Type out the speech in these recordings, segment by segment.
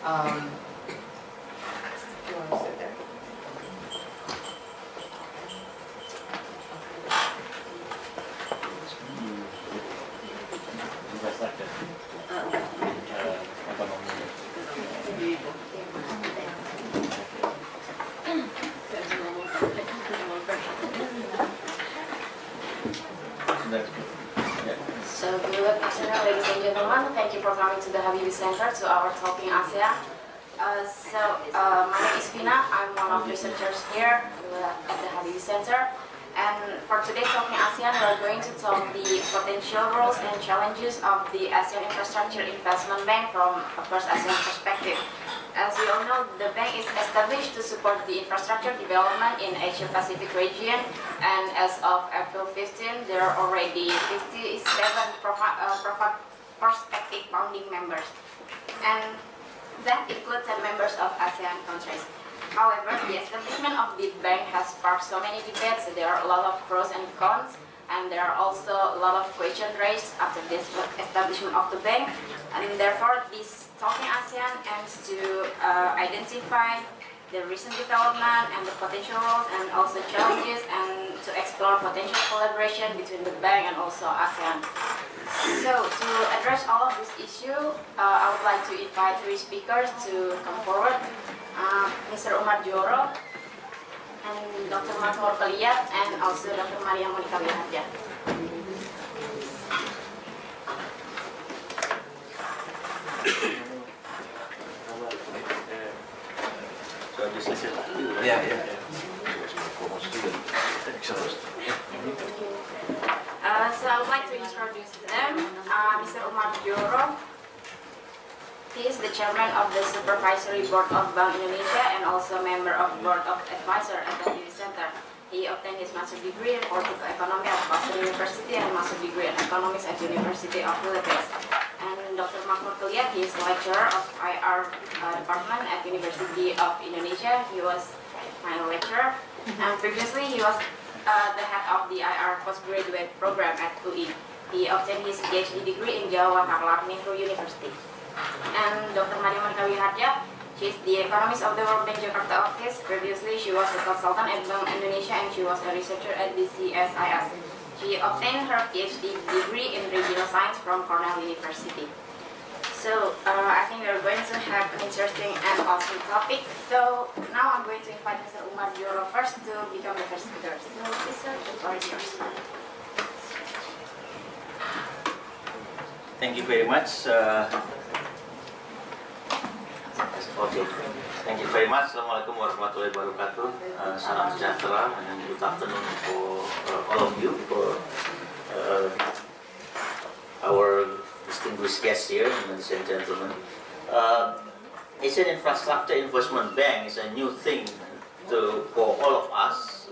You want to sit there? So good afternoon, ladies and gentlemen. Thank you for coming to the Habibie Center, to our Talking ASEAN. My name is Fina. I'm one of the researchers here at the Habibie Center. And for today's Talking ASEAN, we're going to talk the potential roles and challenges of the ASEAN Infrastructure Investment Bank from a First ASEAN perspective. As we all know, the bank is established to support the infrastructure development in Asia-Pacific region, and as of April 15, there are already 57 prospective founding members, and that includes 10 members of ASEAN countries. However, the establishment of the bank has sparked so many debates. There are a lot of pros and cons, and there are also a lot of questions raised after this establishment of the bank, and therefore this Talking ASEAN aims to identify the recent development and the potential roles and also challenges, and to explore potential collaboration between the bank and also ASEAN. So to address all of this issue, I would like to invite three speakers to come forward. Mr. Umar Juoro, and Dr. Makmur Keliat, and also Dr. Monica Wihardja. So I would like to introduce them. Mr. Umar Juoro. He is the chairman of the Supervisory Board of Bank Indonesia and also member of Board of Advisor at the Habibie Center. He obtained his master's degree in political economy at Boston University and master's degree in economics at University of Philippines. And Dr. Makmur Keliat, he is lecturer of IR department at University of Indonesia. He was my lecturer, and previously he was the head of the IR postgraduate program at UI. He obtained his PhD degree in Jawaharlal Nehru University. And Dr. Monica Wihardja, she is the economist of the World Bank Jakarta Office. Previously, she was a consultant at Bank Indonesia, and she was a researcher at the CSIS. She obtained her PhD degree in regional science from Cornell University. So I think we're going to have an interesting and awesome topic. So now I'm going to invite Mr. Umar Juoro first to become the first speaker. So please, sir, the floor is yours. Thank you very much. Okay. Thank you very much. Assalamualaikum warahmatullahi wabarakatuh. Salam sejahtera and good afternoon for all of you, for our distinguished guests here, ladies and gentlemen. Asian Infrastructure Investment Bank is a new thing for all of us,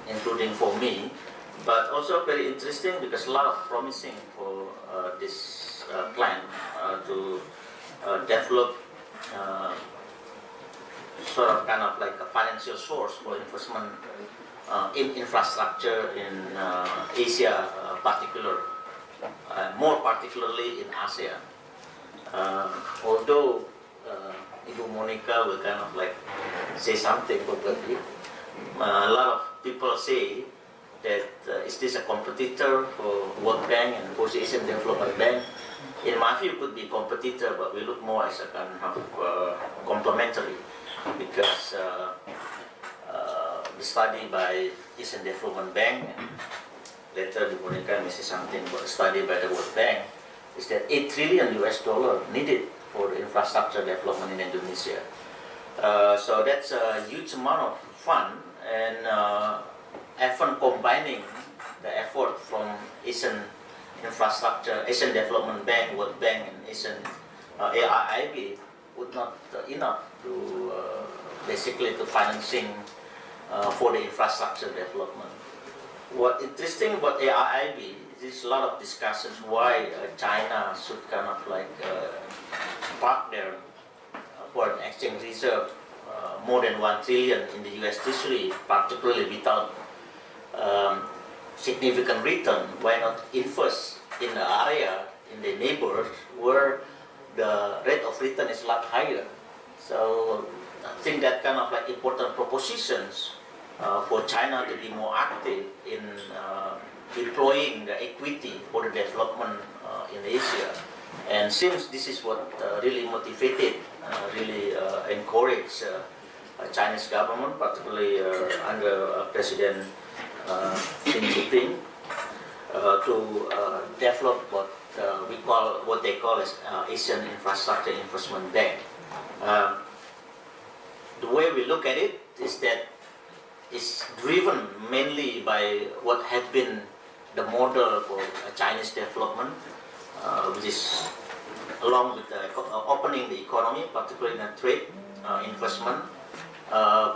including for me, but also very interesting because a lot of promising for this plan to develop sort of kind of like a financial source for investment in infrastructure in Asia, more particularly in ASEAN. Although Ibu Monica will kind of like say something probably, a lot of people say that is this a competitor for World Bank and Asian Development Bank? In my view, it could be a competitor, but we look more as a kind of complementary, because the study by Asian Development Bank, and later the Monica may say something about the study by the World Bank, is that $8 trillion needed for the infrastructure development in Indonesia. So that's a huge amount of fund, and often combining the effort from Asian Infrastructure, Asian Development Bank, World Bank, and Asian AIIB would not enough to basically to financing for the infrastructure development. What interesting about AIIB, there's a lot of discussions why China should kind of like park their foreign exchange reserve more than $1 trillion in the US Treasury, particularly without significant return. Why not invest in the area, in the neighbors, where the rate of return is a lot higher. So I think that kind of like important propositions for China to be more active in deploying the equity for the development in Asia. And since this is what really motivated, really encouraged Chinese government, particularly under President Xi Jinping, to develop what they call as Asian Infrastructure Investment Bank. The way we look at it is that it's driven mainly by what had been the model for Chinese development, which is along with opening the economy, particularly in trade, investment,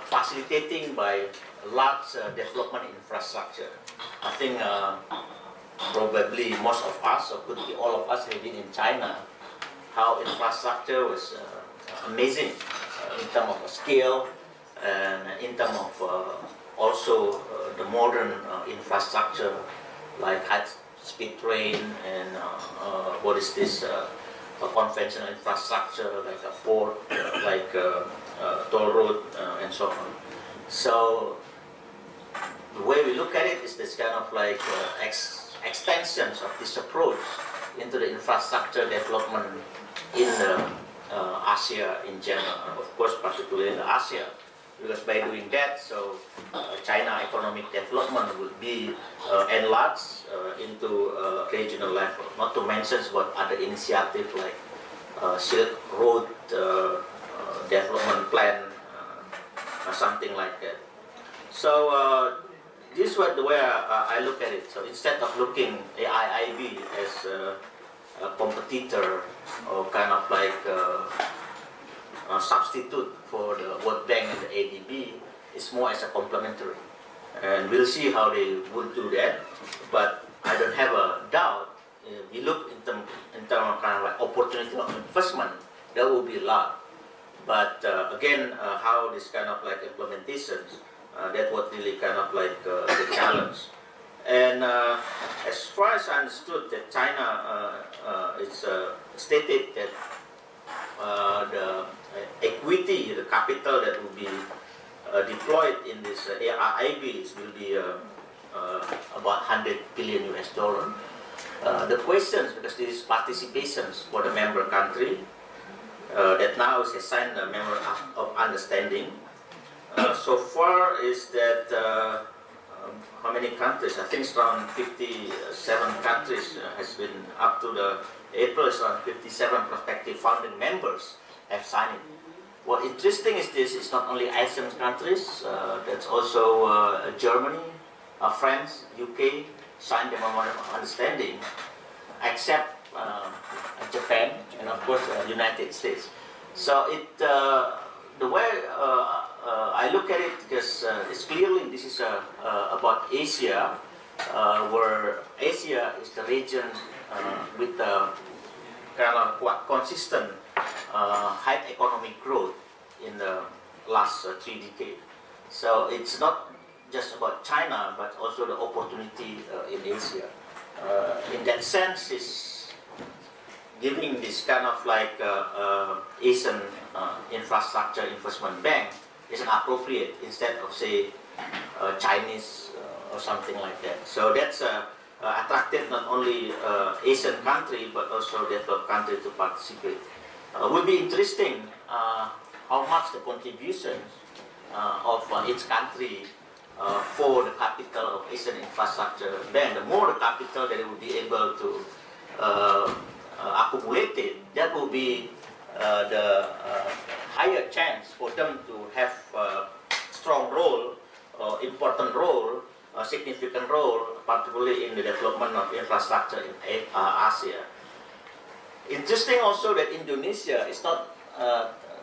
facilitating by large development infrastructure. I think probably most of us, or could be all of us, have been in China. How infrastructure was amazing in terms of scale and in terms of also the modern infrastructure like high-speed train and what is this conventional infrastructure like a port, like toll road, and so on. So the way we look at it is this kind of like extensions of this approach into the infrastructure development in the Asia in general, of course, particularly in the Asia, because by doing that, so China economic development would be enlarged into regional level. Not to mention what other initiatives like Silk Road development plan, or something like that. So this is the way I look at it. So instead of looking at AIIB as a competitor or kind of like a substitute for the World Bank and the ADB, it's more as a complementary. And we'll see how they would do that. But I don't have a doubt. We look in terms of kind of like opportunity of investment, there will be a lot. But again, how this kind of like implementations, that was really kind of like the challenge. And as far as I understood, that China is stated that the equity, the capital that will be deployed in this AIIB will be about $100 billion US. The questions, because this is participations for the member country, that now is assigned a member of understanding. So far is that how many countries? I think it's around 57 countries has been up to the April. It's around 57 prospective founding members have signed it. What interesting is this: it's not only ASEAN countries. That's also Germany, France, UK signed the memorandum of understanding, except Japan and of course the United States. So it the way I look at it, because it's clearly this is about Asia, where Asia is the region with kind of quite consistent high economic growth in the last 3 decades. So it's not just about China, but also the opportunity in Asia. In that sense, it's giving this kind of like Asian infrastructure investment bank is an appropriate instead of say Chinese or something like that. So that's attractive not only Asian country but also developed country to participate. Will be interesting how much the contributions of each country for the capital of Asian infrastructure bank. The more the capital that it will be able to accumulate it, that will be the higher chance for them to have a strong role, important role, a significant role, particularly in the development of infrastructure in Asia. Interesting also that Indonesia is not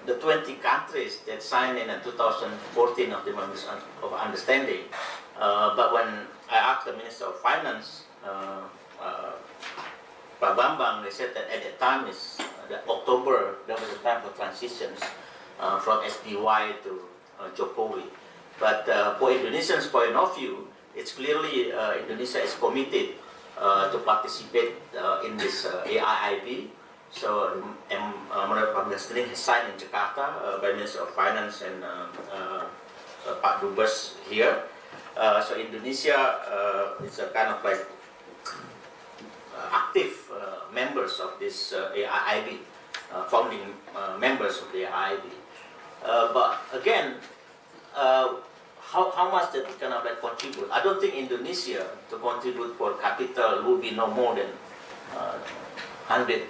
the 20 countries that signed in 2014 of the Memorandum of Understanding. But when I asked the Minister of Finance, Pak Bambang, they said that at that time is October, there was a time for transitions from SBY to Jokowi. But for Indonesians' point of view, it's clearly Indonesia is committed to participate in this AIIB, So Memorandum of Understanding is signed in Jakarta by Minister of Finance and Pak Dubes here. So Indonesia is a kind of like active members of this AIIB, founding members of the AIIB. But again, how much that kind of like contribute? I don't think Indonesia to contribute for capital will be no more than 100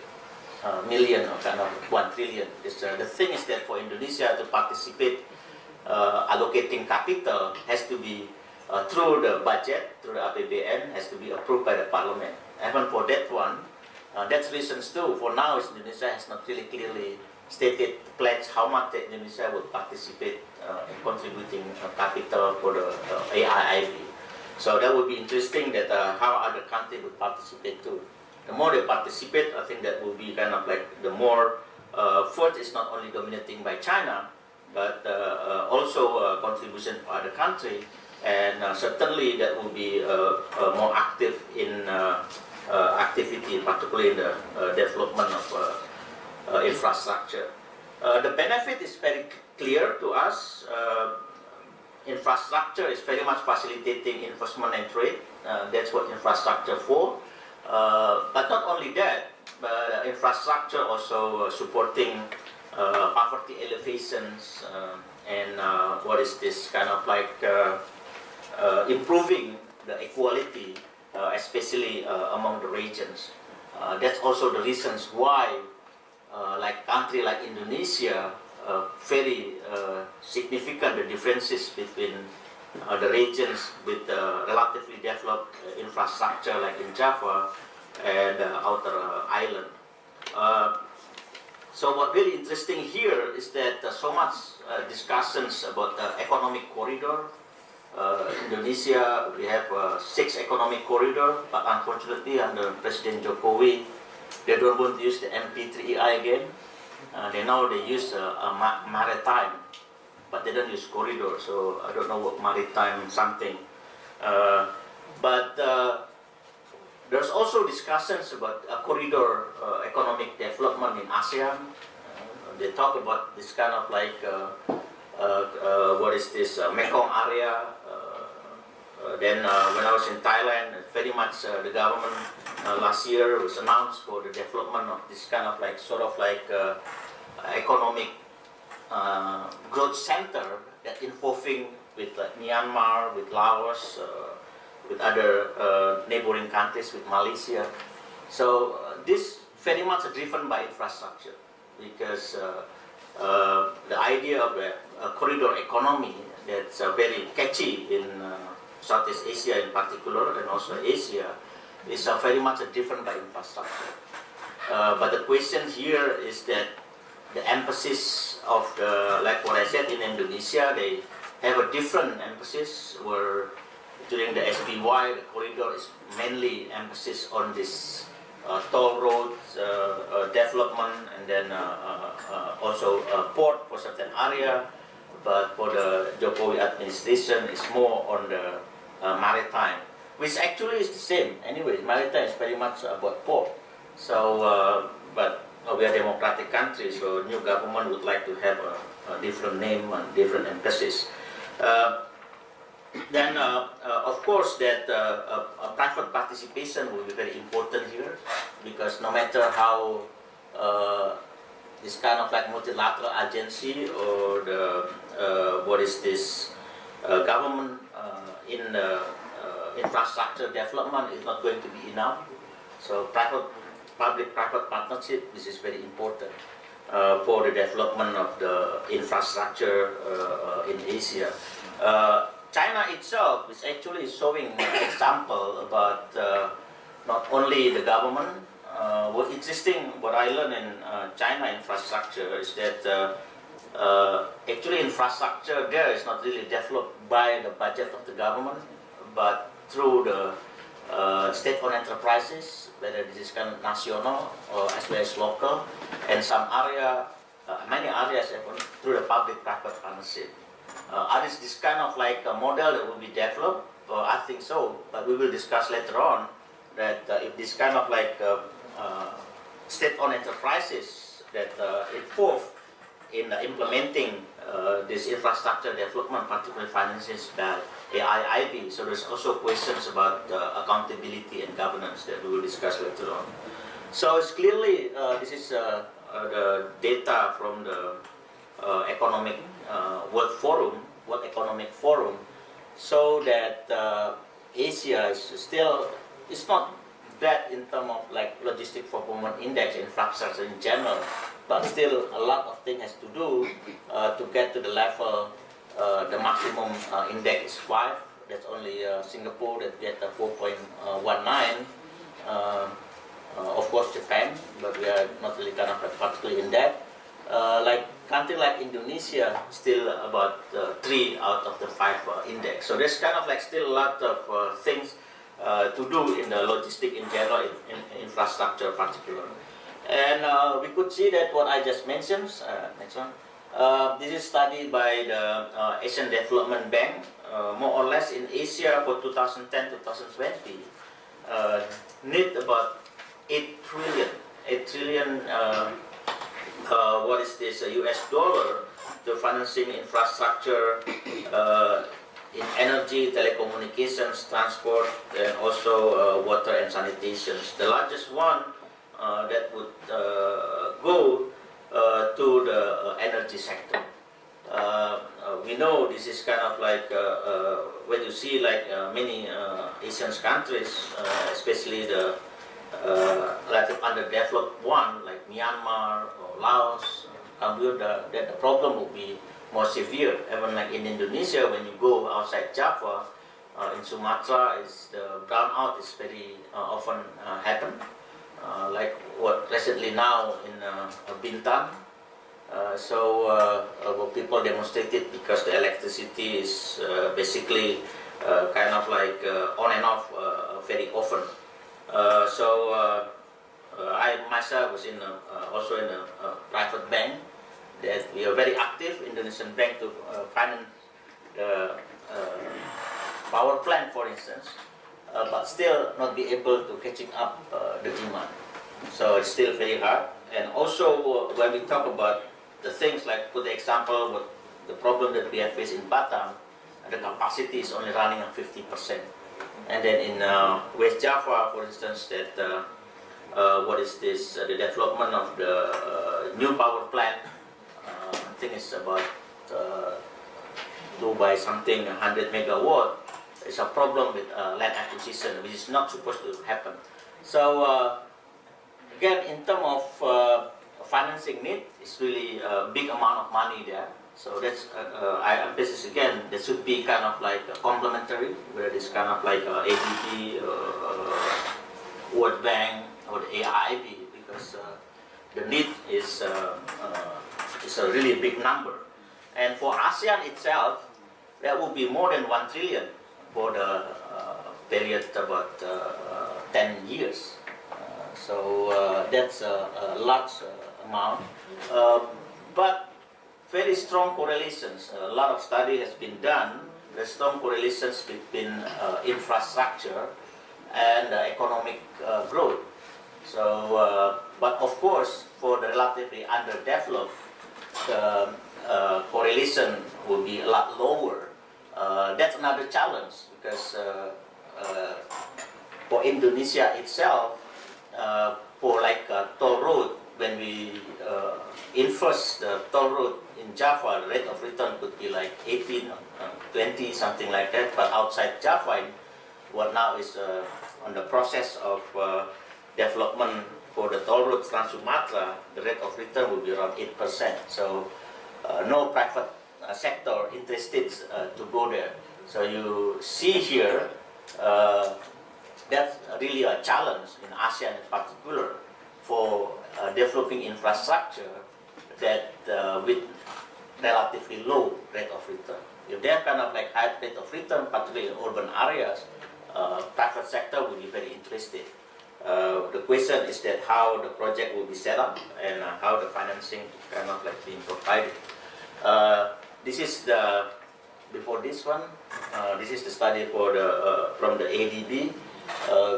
million or kind of 1 trillion. The thing is that for Indonesia to participate, allocating capital has to be through the budget, through the APBN, has to be approved by the parliament. Even for that one, that's reasons too. For now, Indonesia has not really clearly stated pledge how much Indonesia would participate in contributing capital for the AIIB. So that would be interesting that how other countries would participate too. The more they participate, I think that will be kind of like the more first is not only dominating by China, but also contribution for other countries, and certainly that will be more active in activity, particularly in the development of infrastructure. The benefit is very clear to us. Infrastructure is very much facilitating investment and trade. That's what infrastructure for. But not only that, but infrastructure also supporting poverty elevations and what is this kind of like improving the equality, especially among the regions. That's also the reasons why like country like Indonesia, very significant the differences between the regions with relatively developed infrastructure like in Java and outer island. So what really interesting here is that so much discussions about the economic corridor. Indonesia, we have 6 economic corridor, but unfortunately under President Jokowi, they don't want to use the MP3EI again. They use maritime, but they don't use corridor, so I don't know what maritime something. But there's also discussions about corridor economic development in ASEAN. They talk about this kind of like, what is this, Mekong area. Then when I was in Thailand, very much the government last year was announced for the development of this kind of like, sort of like economic growth center that involving with like Myanmar, with Laos, with other neighboring countries, with Malaysia. So this very much driven by infrastructure, because the idea of a corridor economy that's very catchy in Southeast Asia in particular, and also Asia, is very much driven by infrastructure. But the question here is that the emphasis of the, like what I said in Indonesia, they have a different emphasis where during the SBY, the corridor is mainly emphasis on this toll roads development, and then also port for certain area. But for the Jokowi administration, it's more on the maritime, which actually is the same. Anyway, maritime is very much about port. So, but we are a democratic country, so new government would like to have a different name and different emphasis. Then, of course, that private participation will be very important here, because no matter how this kind of like multilateral agency or the what is this government in the infrastructure development is not going to be enough. So public-private partnership, this is very important for the development of the infrastructure in Asia. China itself is actually showing an example about not only the government. What interesting, what I learned in China infrastructure is that actually infrastructure there is not really developed by the budget of the government, but through the state-owned enterprises, whether this is kind of national or as well as local, and some area, many areas through the public-private partnership. Is this kind of like a model that will be developed? I think so, but we will discuss later on that if this kind of like state-owned enterprises that involved in implementing this infrastructure development, particularly finances by AIIB. So there's also questions about accountability and governance that we will discuss later on. So it's clearly, this is the data from the World Economic Forum, so that Asia is still, it's not bad in terms of like logistic performance index, infrastructure in general, but still a lot of things has to do to get to the level, the maximum index is 5. That's only Singapore that get 4.19. Of course Japan, but we are not really kind of particularly in that. Like country like Indonesia, still about 3 out of the 5 index. So there's kind of like still a lot of things to do in the logistic in general, in infrastructure particular. And we could see that what I just mentioned, next one, this is studied by the Asian Development Bank, more or less in Asia for 2010-2020, need about 8 trillion, what is this, US dollar to financing infrastructure, in energy, telecommunications, transport, and also water and sanitation. The largest one that would go to the energy sector. We know this is kind of like when you see like many Asian countries, especially the relative underdeveloped one like Myanmar or Laos, Cambodia, that the problem will be more severe. Even like in Indonesia, when you go outside Java, in Sumatra, the brownout is very often happen. Like what recently now in Bintan. So people demonstrated because the electricity is basically kind of like on and off very often. I myself was in also in a private bank that we are very active, Indonesian bank, to finance the power plant, for instance, but still not be able to catching up the demand. So it's still very hard. And also when we talk about the things like, for the example, what the problem that we have faced in Batam, the capacity is only running at 50%. And then in West Java, for instance, that what is this? The development of the new power plant. I think it's about 2 by something 100 megawatt. It's a problem with land acquisition, which is not supposed to happen. So again, in terms of financing need, it's really a big amount of money there. So that's I emphasize again, there should be kind of like complementary, where it's kind of like ADB, World Bank, or the AIIB, because the need is a really big number. And for ASEAN itself, there will be more than 1 trillion for the period about 10 years. So that's a large amount. But very strong correlations. A lot of study has been done. There's strong correlations between infrastructure and economic growth. So, but of course, for the relatively underdeveloped, the correlation will be a lot lower. That's another challenge, because for Indonesia itself, for like a toll road, when we enforce the toll road in Java, the rate of return could be like 18, 20, something like that. But outside Java, what now is on the process of development for the toll road Trans Sumatra, the rate of return will be around 8%. So no private sector interested to go there. So you see here, that's really a challenge in ASEAN in particular for developing infrastructure that with relatively low rate of return. If they have kind of like high rate of return, particularly in urban areas, private sector will be very interested. The question is that how the project will be set up and how the financing kind of like being provided. This is the, before this one, this is the study for the from the ADB.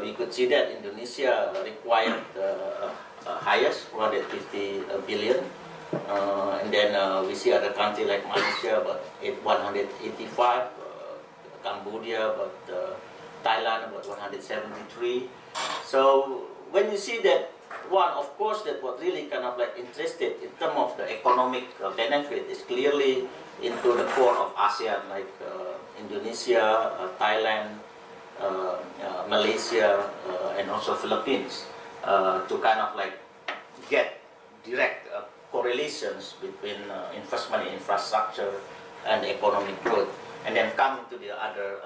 We could see that Indonesia required highest, 450 billion. And then we see other countries like Malaysia about 185, Cambodia about Thailand about 173. So when you see that one, of course, that what really kind of like interested in terms of the economic benefit is clearly into the core of ASEAN, like Indonesia, Thailand, Malaysia, and also Philippines, to kind of like get direct correlations between investment in infrastructure and economic growth, and then come to the other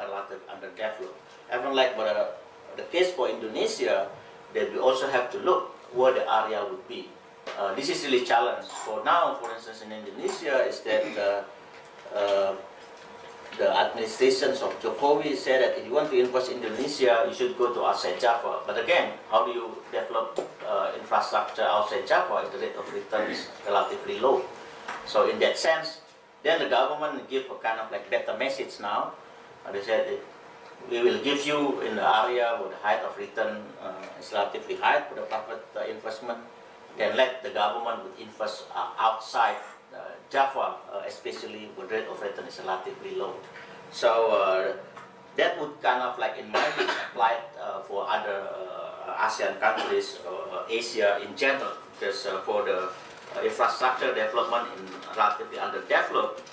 underdeveloped. Even like the case for Indonesia, that we also have to look where the area would be. This is really challenge. For now, for instance, in Indonesia, is that the administrations of Jokowi said that if you want to invest in Indonesia, you should go to outside Java. But again, how do you develop infrastructure outside Java if the rate of return is relatively low? So in that sense, then the government give a kind of like better message now. They said we will give you in the area where the height of return is relatively high for the private investment. Then let the government would invest outside Java, especially where the rate of return is relatively low. So that would kind of like, in my view, apply for other ASEAN countries, Asia in general, because for the infrastructure development in relatively underdeveloped,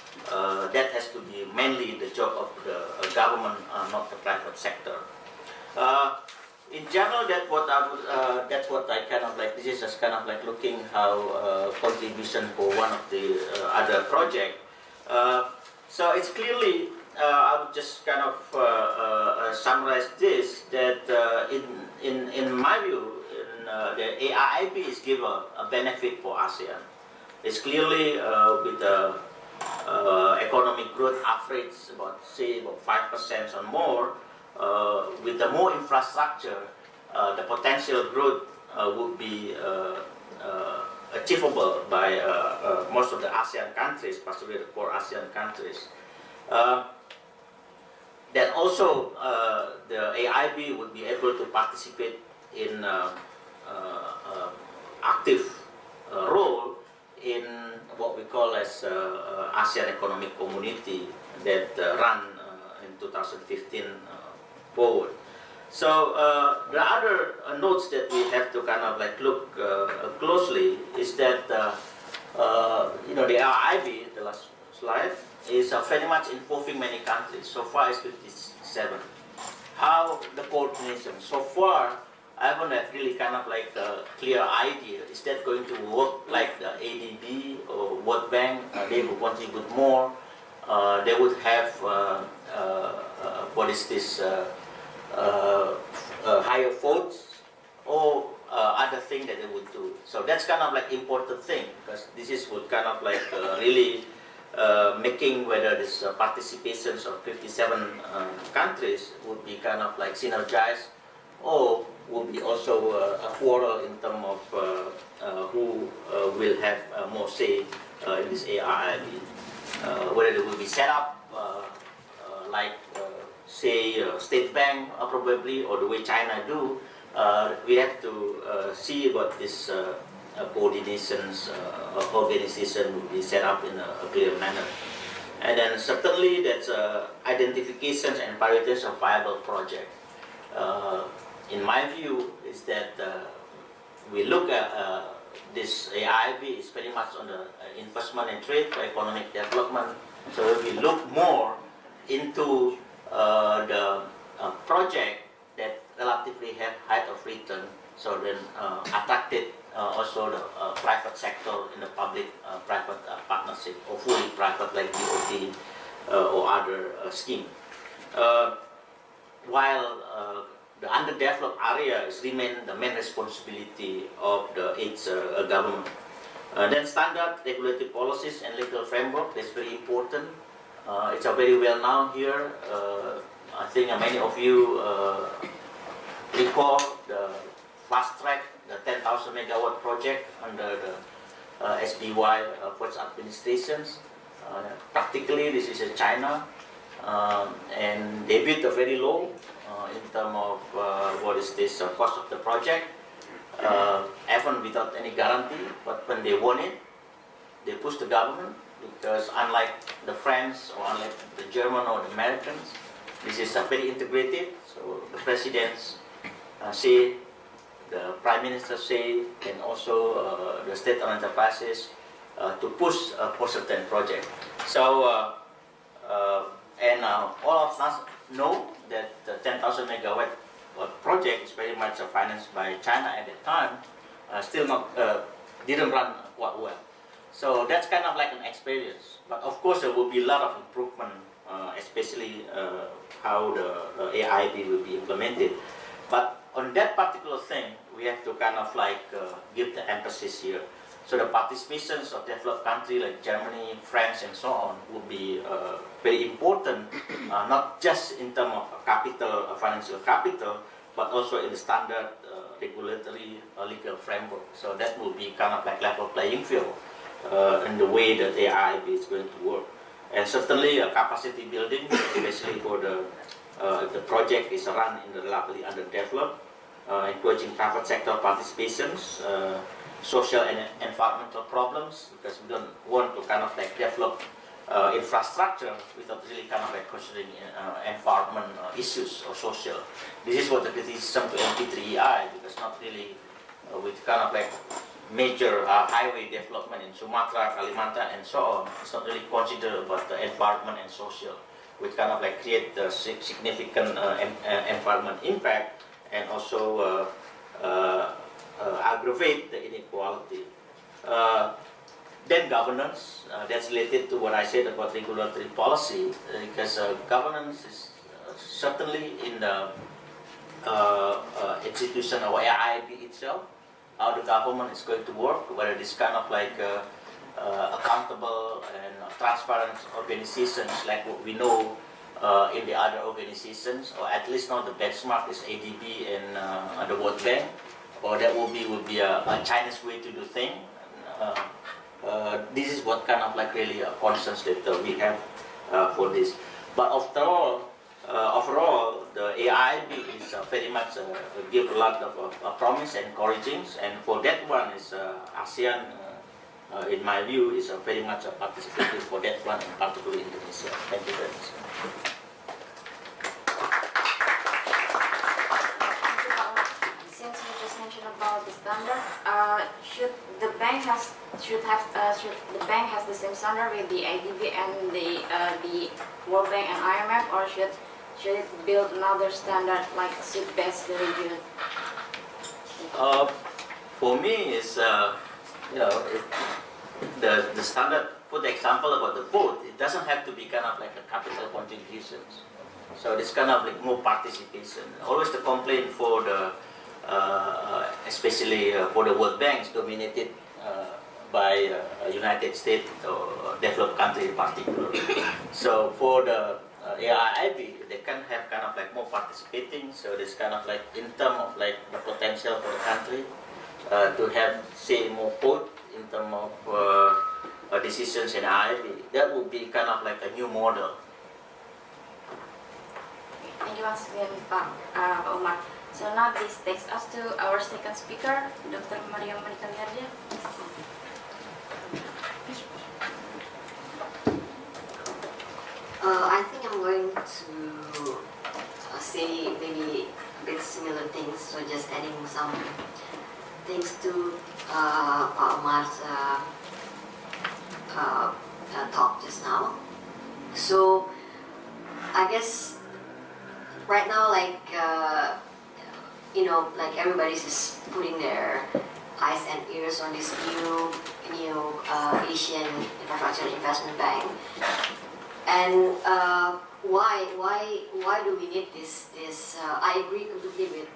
that has to be mainly the job of the government, not the private sector. In general, that's what I kind of like. This is just kind of like looking how contribution for one of the other project. So it's clearly, I would just kind of summarize this, that in my view, the AIIB is given a benefit for ASEAN. It's clearly with the economic growth average about 5% or more. With the more infrastructure, the potential growth would be achievable by most of the ASEAN countries, particularly the core ASEAN countries. Then also the AIIB would be able to participate in active role in what we call as ASEAN Economic Community that run in 2015 forward. So the other notes that we have to kind of like look closely is that you know, the AIIB, the last slide, is very much involving many countries. So far it's 57. How the coordination? So far I haven't have really kind of like a clear idea. Is that going to work like the ADB or World Bank? They would contribute more. They would have what is this higher votes or other thing that they would do. So that's kind of like important thing, because this is would kind of like really making whether this participations of 57 countries would be kind of like synergized, or will be also a quarrel in terms of who will have more say in this AIIB. Whether it will be set up like say State Bank probably, or the way China do, we have to see about this coordinations, organization will be set up in a clear manner. And then certainly that's identifications and priorities of viable project. In my view is that we look at this AIIB is very much on the investment and trade for economic development. So we look more into the project that relatively have height of return, so then attracted also the private sector in the public-private partnership, or fully private like BOT or other scheme. While the underdeveloped areas remain the main responsibility of each government. Then standard regulatory policies and legal framework, that's very important. It's very well known here. I think many of you recall the fast track, the 10,000 megawatt project under the SBY first administrations. Practically, this is in China, and they bid very low in terms of what is this cost of the project. even without any guarantee, but when they want it, they push the government, because unlike the French or unlike the German or the Americans, this is very integrated. So the presidents say, the prime minister say, and also the state-owned enterprises to push for certain project. So all of us know that the 10,000 megawatt project is very much financed by China at that time, still not didn't run quite well. So that's kind of like an experience. But of course, there will be a lot of improvement, especially how the AIIB will be implemented. But on that particular thing, we have to kind of like give the emphasis here. So the participations of developed countries like Germany, France, and so on will be very important, not just in terms of capital, financial capital, but also in the standard regulatory legal framework. So that will be kind of like level playing field in the way that the AIIB is going to work. And certainly capacity building, especially for the project is run in the relatively underdeveloped, encouraging private sector participations, social and environmental problems, because we don't want to kind of like develop infrastructure without really kind of like considering environment issues or social. This is what the criticism to MP3EI, because not really with kind of like major highway development in Sumatra, Kalimantan, and so on. It's not really considered about the environment and social, which kind of like create the significant environment impact and also aggravate the inequality. Then governance, that's related to what I said about regulatory policy, because governance is certainly in the institution of AIIB itself, how the government is going to work, whether this kind of like accountable and transparent organizations like what we know in the other organizations, or at least now the benchmark is ADB and the World Bank, or that will be a Chinese way to do things. This is what kind of like really concerns that we have for this. But after all, overall, the AIIB is very much give a lot of promise and encouraging, and for that one is ASEAN, in my view, is very much participating for that one, and particularly Indonesia. Thank you very much. Since you just mentioned about the standard, should the bank has the same standard with the ADB and the World Bank and IMF, or should it build another standard like SIP-based the region? For me, it's the standard. For the example about the vote, it doesn't have to be kind of like a capital contributions. So it's kind of like more participation. Always the complaint for the especially for the World Bank is dominated by United States or developed country in particular. So for the AIIB, they can have kind of like more participating. So this kind of like in terms of like the potential for the country to have say more vote in terms of decisions in AIIB. That would be kind of like a new model. Thank you once again, Pak Umar. So now this takes us to our second speaker, Dr. Monica Wihardja. I think I'm going to say maybe a bit similar things, so just adding some things to Pak Umar's talk just now. So I guess right now, like like everybody's just putting their eyes and ears on this new Asian Infrastructure Investment Bank. And why do we need this? I agree completely with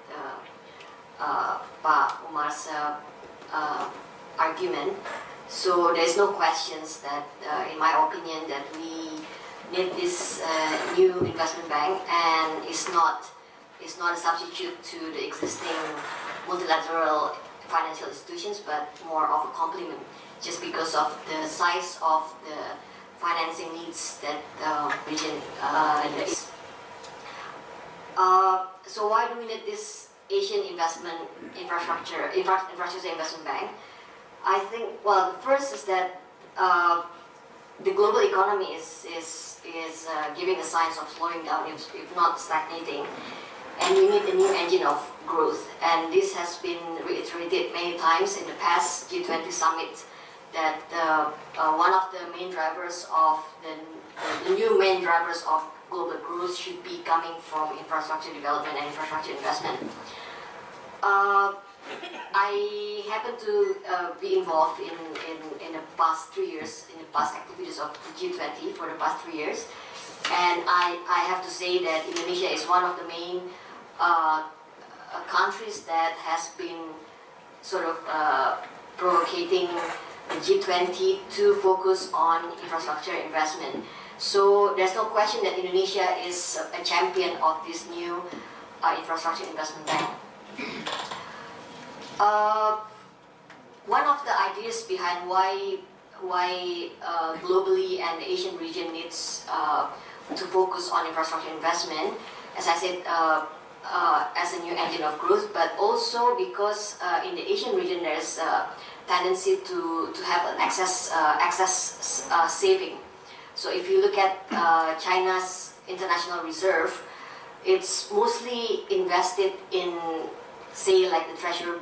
Pak Umar's argument. So there's no questions that, in my opinion, that we need this new investment bank, and it's not a substitute to the existing multilateral financial institutions, but more of a complement, just because of the size of the financing needs that the region needs. So why do we need this Asian Infrastructure Investment Bank, I think, well, the first is that the global economy is giving a signs of slowing down, if not stagnating, and we need a new engine of growth. And this has been reiterated many times in the past G20 summit, that one of the main drivers of the new main drivers of global growth should be coming from infrastructure development and infrastructure investment. I happen to be involved in the past 3 years, in the past activities of the G20 for the past 3 years, and I have to say that Indonesia is one of the main countries that has been sort of provocating the G20 to focus on infrastructure investment. So there's no question that Indonesia is a champion of this new infrastructure investment bank. One of the ideas behind why globally and the Asian region needs to focus on infrastructure investment, as I said, as a new engine of growth, but also because in the Asian region there's a tendency to have an excess saving. So if you look at China's international reserve, it's mostly invested in, say, like the treasury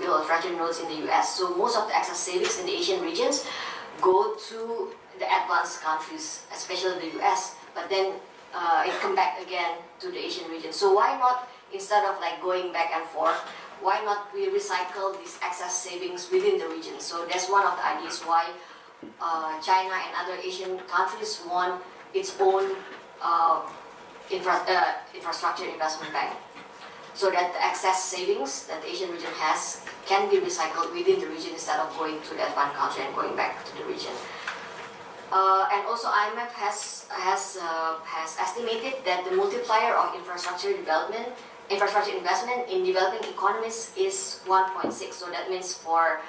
bill or treasury notes in the US. So most of the excess savings in the Asian regions go to the advanced countries, especially the US. But then it comes back again to the Asian region. So why not, instead of like going back and forth, why not we recycle these excess savings within the region? So that's one of the ideas why China and other Asian countries want its own infrastructure investment bank, so that the excess savings that the Asian region has can be recycled within the region instead of going to the advanced country and going back to the region. And also IMF has estimated that the multiplier of infrastructure investment in developing economies is 1.6. So that means for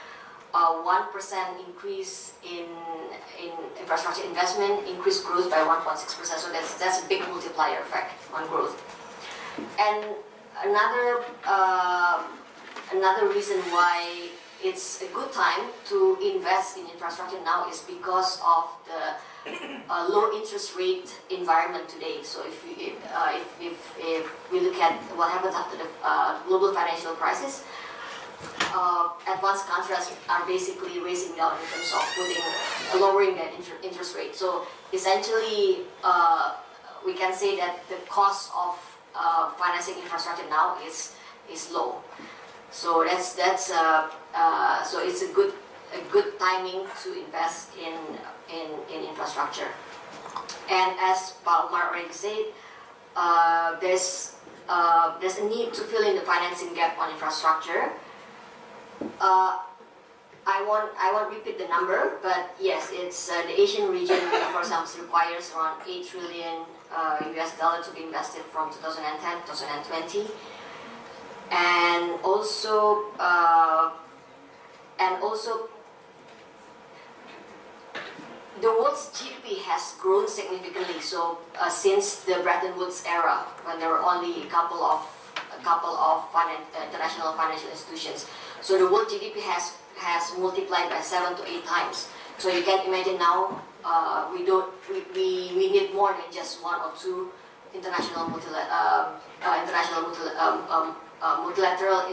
1% increase in infrastructure investment, increased growth by 1.6%. So that's a big multiplier effect on growth. And another reason why it's a good time to invest in infrastructure now is because of the low interest rate environment today. So if we look at what happened after the global financial crisis, advanced countries are basically raising down in terms of lowering their interest rate. So essentially, we can say that the cost of financing infrastructure now is low. So so it's a good timing to invest in infrastructure. And as Pak Umar already said, there's a need to fill in the financing gap on infrastructure. I won't repeat the number, but yes, it's the Asian region, for example, requires around $8 trillion US dollar to be invested from 2010 to 2020, and also the world's GDP has grown significantly. So since the Bretton Woods era, when there were only a couple of international financial institutions, so the world GDP has multiplied by 7 to 8 times. So you can imagine now we need more than just 1 or 2 international multilateral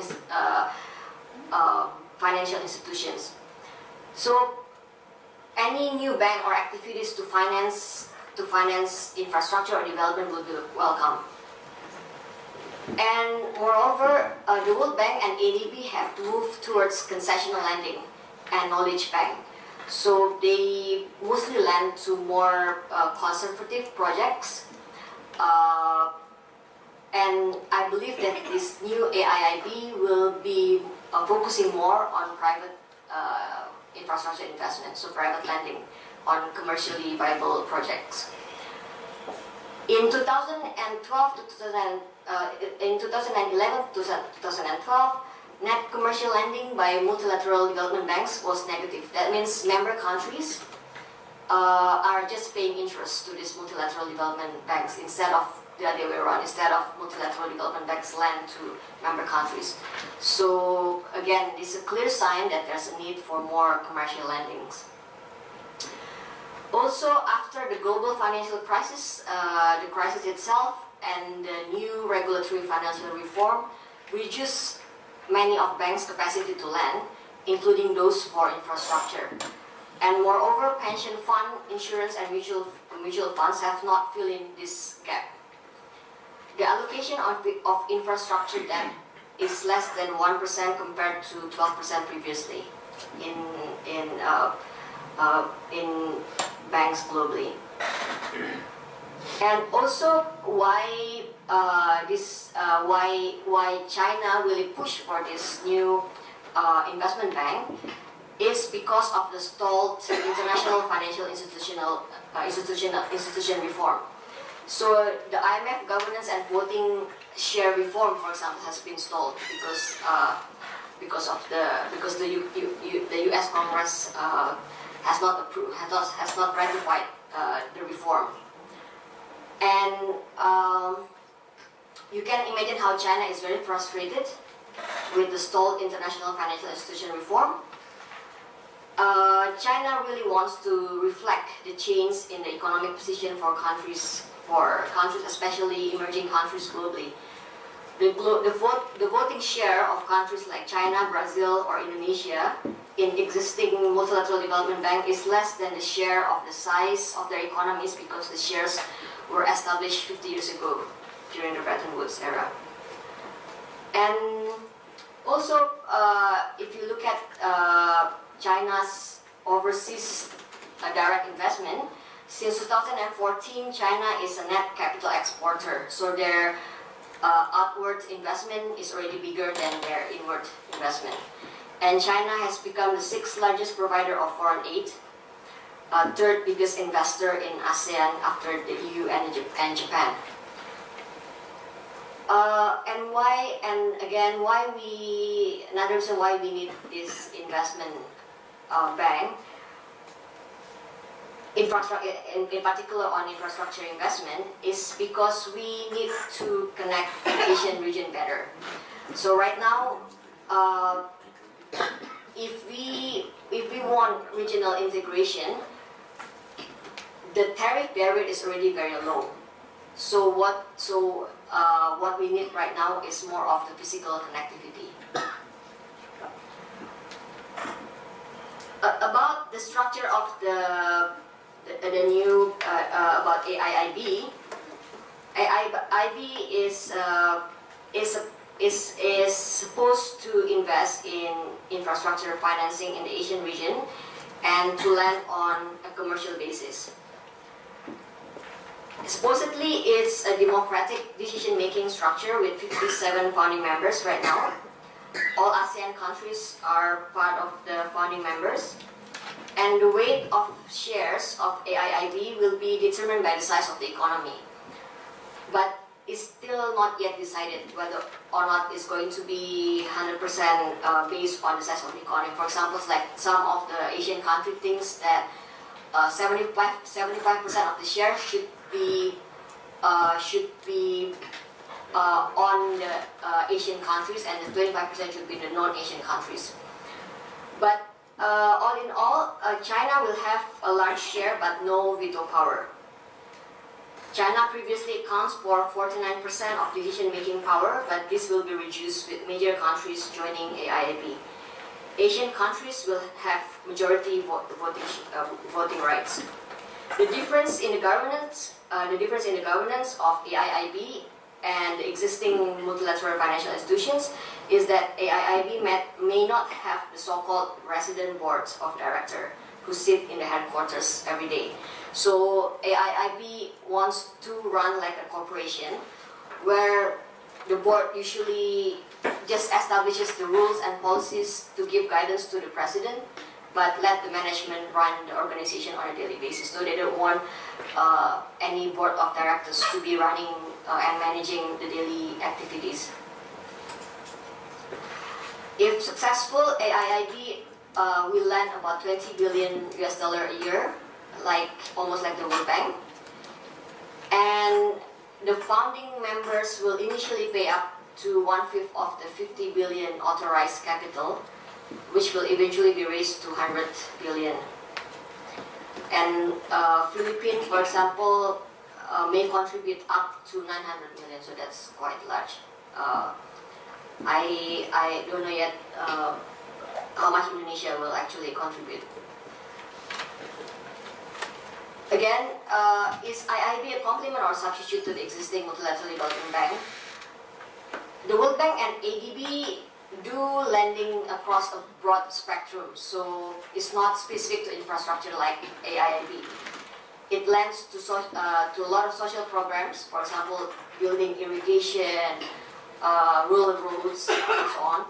financial institutions. So any new bank or activities to finance infrastructure or development will be welcome. And moreover, the World Bank and AIIB have moved towards concessional lending and knowledge bank. So they mostly lend to more conservative projects. And I believe that this new AIIB will be focusing more on private infrastructure investment, so private lending on commercially viable projects. In 2012 to in 2011 to 2012, net commercial lending by multilateral development banks was negative. That means member countries are just paying interest to these multilateral development banks instead of the other way around, instead of multilateral development banks lend to member countries. So again, it's a clear sign that there's a need for more commercial lendings. Also, after the global financial crisis, the crisis itself and the new regulatory financial reform reduced many of banks' capacity to lend, including those for infrastructure. And moreover, pension fund, insurance, and mutual funds have not filled in this gap. The allocation of infrastructure debt is less than 1% compared to 12% previously in banks globally. And also, why China really pushed for this new investment bank is because of the stalled international financial institution reform. So the IMF governance and voting share reform, for example, has been stalled because the U.S. Congress has not ratified the reform. And you can imagine how China is very frustrated with the stalled international financial institution reform. China really wants to reflect the change in the economic position for countries, especially emerging countries globally. The voting share of countries like China, Brazil, or Indonesia in existing multilateral development bank is less than the share of the size of their economies, because the shares were established 50 years ago during the Bretton Woods era. And also, if you look at China's overseas direct investment, since 2014, China is a net capital exporter. So their outward investment is already bigger than their inward investment. And China has become the 6th largest provider of foreign aid, 3rd biggest investor in ASEAN after the EU and Japan. Another reason why we need this investment bank, in particular on infrastructure investment, is because we need to connect the Asian region better. So right now, if we want regional integration, the tariff barrier is already very low. So what we need right now is more of the physical connectivity. About the structure of the new about AIIB. AIIB is supposed to invest in infrastructure financing in the Asian region and to lend on a commercial basis. Supposedly, it's a democratic decision-making structure with 57 founding members right now. All ASEAN countries are part of the founding members. And the weight of shares of AIIB will be determined by the size of the economy. But it's still not yet decided whether or not it's going to be 100% based on the size of the economy. For example, like some of the Asian countries thinks that 75% of the shares should be on the Asian countries, and the 25% should be the non-Asian countries. But all in all, China will have a large share but no veto power. China previously accounts for 49% of decision-making power, but this will be reduced with major countries joining AIIB. Asian countries will have majority voting rights. The difference in the governance of AIIB and the existing multilateral financial institutions is that AIIB may not have the so-called resident boards of directors who sit in the headquarters every day. So AIIB wants to run like a corporation where the board usually just establishes the rules and policies to give guidance to the president, but let the management run the organization on a daily basis. So they don't want any board of directors to be running and managing the daily activities. If successful, AIIB will lend about $20 billion a year, almost like the World Bank. And the founding members will initially pay up to 1/5 of the 50 billion authorized capital, which will eventually be raised to 100 billion. And Philippines, for example, may contribute up to 900 million, so that's quite large. I don't know yet how much Indonesia will actually contribute. Again, is AIIB a complement or substitute to the existing multilateral development bank? The World Bank and ADB do lending across a broad spectrum, so it's not specific to infrastructure like AIIB. It lends to a lot of social programs, for example, building irrigation, rural roads, and so on.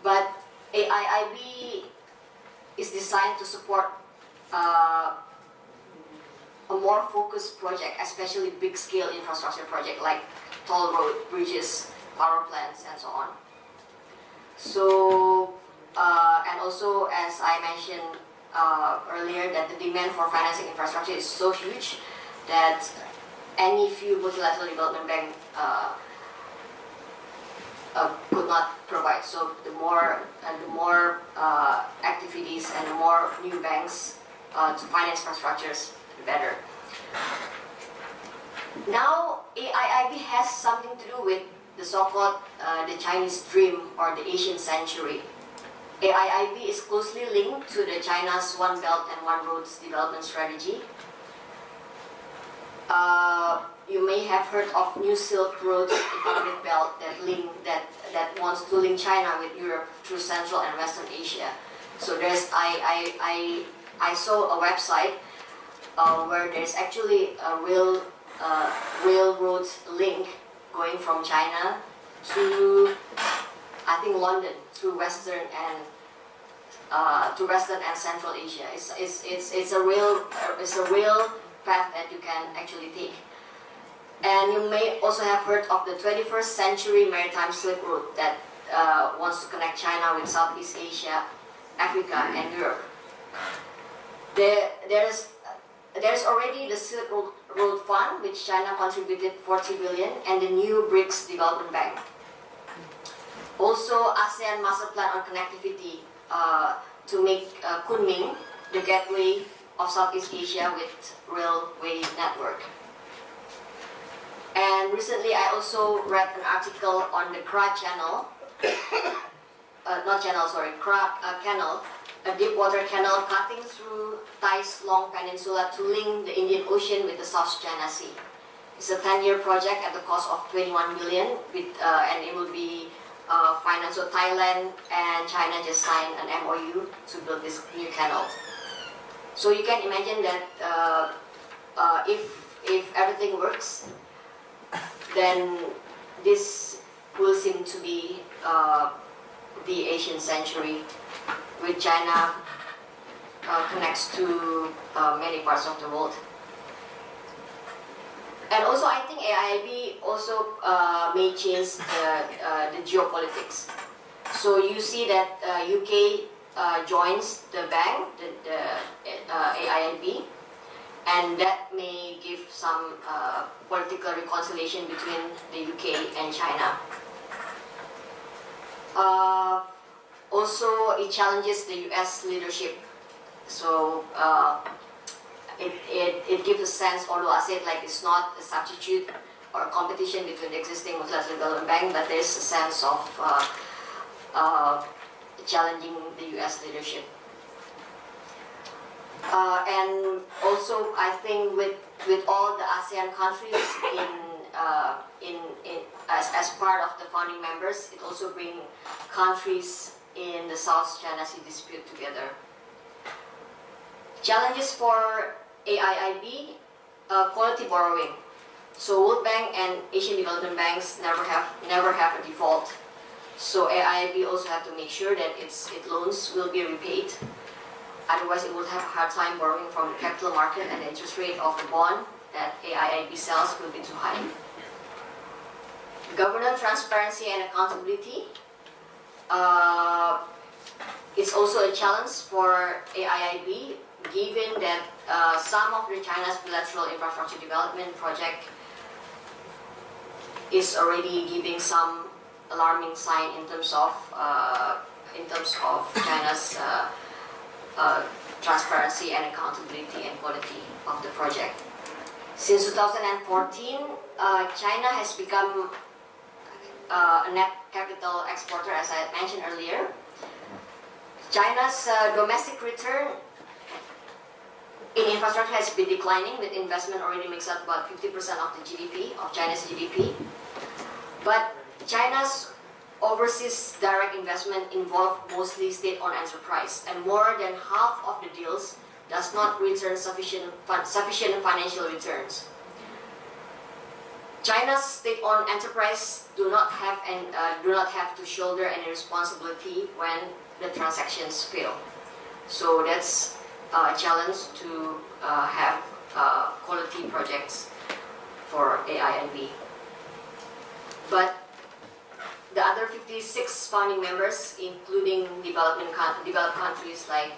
But AIIB is designed to support a more focused project, especially big-scale infrastructure project like toll road, bridges, power plants, and so on. So, and also as I mentioned earlier, that the demand for financing infrastructure is so huge that any few multilateral development bank could not provide. So the more activities and the more new banks to finance infrastructures, the better. Now AIIB has something to do with the so-called the Chinese dream or the Asian century. AIIB is closely linked to the China's One Belt and One Roads development strategy. You may have heard of New Silk Road economic belt that wants to link China with Europe through Central and Western Asia. So there's I saw a website where there's actually a railroad link going from China to I think London through Western and Central Asia. It's a real path that you can actually take. And you may also have heard of the 21st century maritime Silk Road that wants to connect China with Southeast Asia, Africa, and Europe. There's already the Silk Road Fund, which China contributed 40 billion, and the new BRICS Development Bank. Also, ASEAN Master Plan on Connectivity to make Kunming the gateway of Southeast Asia with railway network. And recently, I also read an article on the KRA channel, canal, a deep water canal cutting through Thai's Long Peninsula to link the Indian Ocean with the South China Sea. It's a 10-year project at the cost of 21 billion, and it will be financed. So Thailand and China just signed an MOU to build this new canal. So you can imagine that if everything works, then this will seem to be the Asian century, with China connects to many parts of the world. And also, I think AIIB also may change the geopolitics. So you see that UK joins the bank, the AIIB, and that may give some political reconciliation between the UK and China. Also, it challenges the US leadership. So it gives a sense, although I said like it's not a substitute or a competition between the existing multilateral development bank, but there's a sense of challenging the US leadership. And also, I think with all the ASEAN countries as part of the founding members, it also brings countries in the South China Sea dispute together. Challenges for AIIB, quality borrowing. So World Bank and Asian development banks never have a default. So AIIB also have to make sure that its loans will be repaid. Otherwise, it will have a hard time borrowing from the capital market, and the interest rate of the bond that AIIB sells will be too high. Governance, transparency, and accountability. It's also a challenge for AIIB, given that some of the China's bilateral infrastructure development project is already giving some alarming sign in terms of China's transparency and accountability and quality of the project. Since 2014, China has become a net capital exporter, as I mentioned earlier. China's domestic return in infrastructure has been declining, with investment already makes up about 50% of the GDP, of China's GDP. But China's overseas direct investment involve mostly state-owned enterprise, and more than half of the deals does not return sufficient financial returns. China's state-owned enterprise do not have to shoulder any responsibility when the transactions fail. So that's a challenge to have quality projects for AIIB. But the other 56 founding members, including developed countries like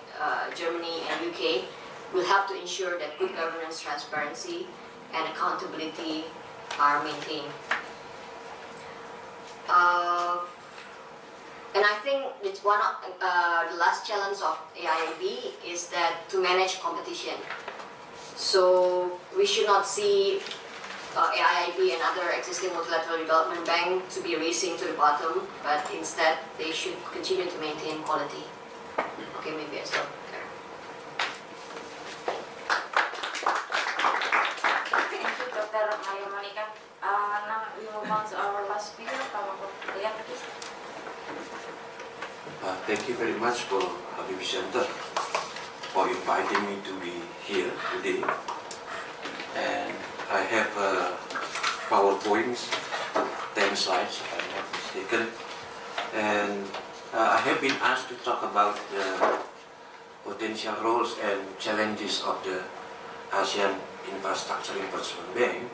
Germany and UK, will have to ensure that good governance, transparency, and accountability are maintained. And I think it's one of the last challenge of AIIB is that to manage competition. So we should not see AIIB and other existing multilateral development bank to be racing to the bottom, but instead they should continue to maintain quality. Okay, maybe I stop there. Thank you, Dr. Monica. Now we move on to our last speaker, Makmur Keliat, please. Thank you very much for Habibie Center for inviting me to be here today. And I have PowerPoints, 10 slides if I'm not mistaken. And I have been asked to talk about the potential roles and challenges of the ASEAN Infrastructure Investment Bank.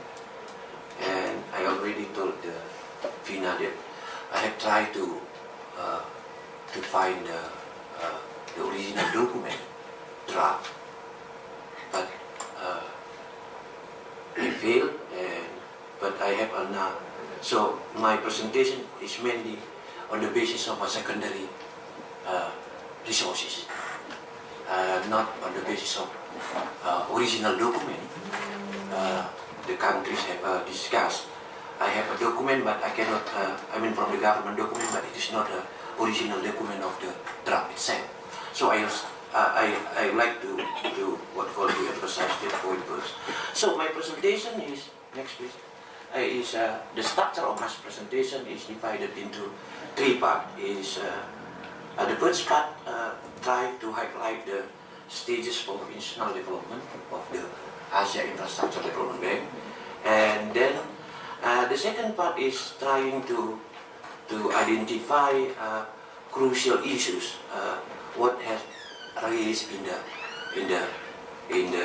And I already told Fina that I have tried to find the original document draft, but I failed, but I have now. So my presentation is mainly on the basis of a secondary resources, not on the basis of original document. The countries have discussed. I have a document, but I cannot, I mean from the government document, but it is not the original document of the draft itself. So I like to what called to emphasize that point first. So my presentation is, next please, the structure of my presentation is divided into 3 parts. The first part try to highlight the stages for institutional development of the Asia Infrastructure Development Bank, and then the second part is trying to identify crucial issues what has raised in the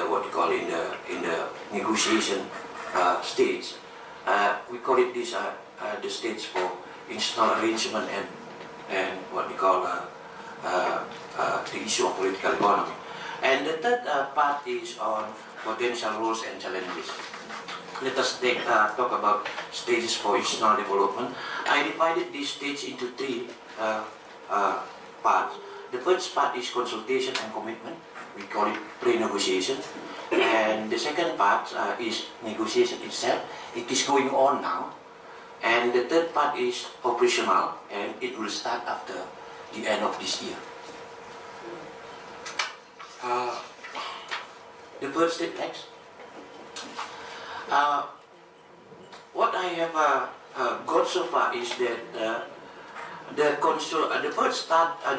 what you call in the negotiation stage. We call it this the stage for institutional arrangement and what we call the issue of political economy. And the third part is on potential roles and challenges. Let us talk about stages for institutional development. I divided this stage into 3 parts. The first part is consultation and commitment. We call it pre-negotiation. And the second part is negotiation itself. It is going on now. And the third part is operational, and it will start after the end of this year. The first step next. What I have got so far is that the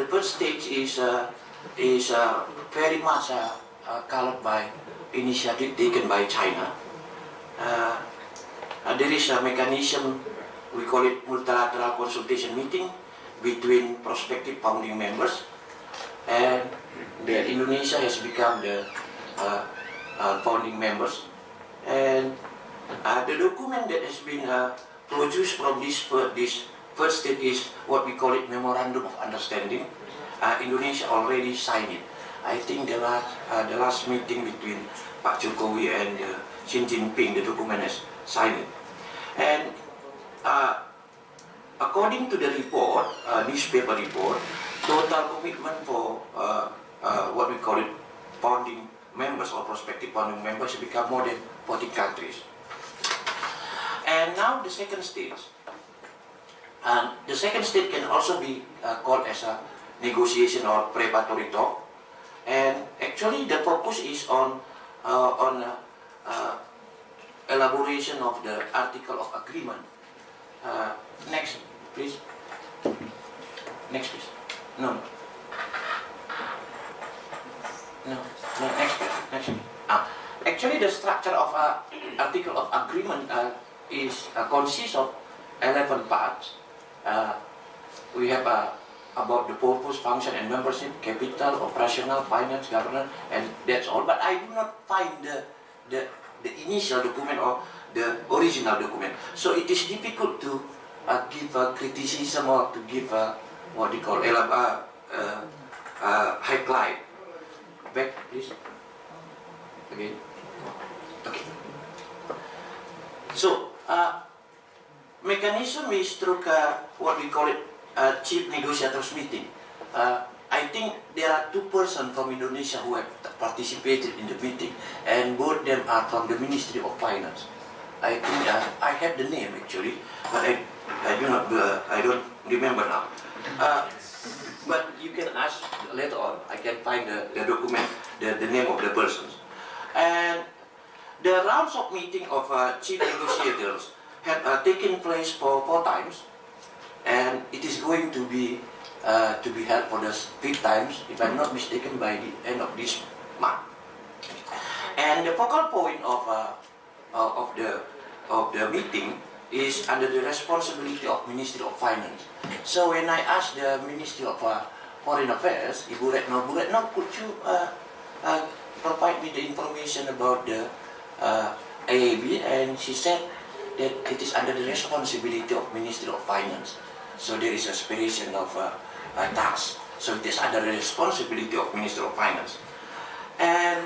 first stage is very much colored by initiative taken by China. There is a mechanism, we call it multilateral consultation meeting between prospective founding members, and that Indonesia has become the founding members. And the document that has been produced from this first step is what we call it Memorandum of Understanding. Indonesia already signed it. I think the last meeting between Pak Jokowi and Xi Jinping, the document has signed it. And according to the report, newspaper report, total commitment for what we call it founding members or prospective founding members become more than 40 countries. And now the second stage. The second stage can also be called as a negotiation or preparatory talk. And actually the focus is on elaboration of the article of agreement. Next, please. Next, please. No. No. No. Next, please. Next. Actually, the structure of article of agreement consists of 11 parts. We have about the purpose, function, and membership, capital, operational, finance, governance, and that's all. But I do not find the initial document or the original document. So it is difficult to give a criticism or to give what you call highlight. Back, please. Again. Okay. So mechanism is through what we call it chief negotiators meeting. I think there are 2 persons from Indonesia who have participated in the meeting, and both them are from the Ministry of Finance. I think I have the name actually, but I don't remember now. But you can ask later on. I can find the document, the name of the persons. And the rounds of meeting of chief negotiators have taken place for 4 times, and it is going to be held for the 5th times, if I'm not mistaken, by the end of this month. And the focal point of the meeting is under the responsibility of Ministry of Finance. So when I asked the Ministry of Foreign Affairs, Ibu Retno, could you provide me the information about the AIIB? And she said that it is under the responsibility of Ministry of Finance. So there is a separation of tasks. So it is under the responsibility of Ministry of Finance. And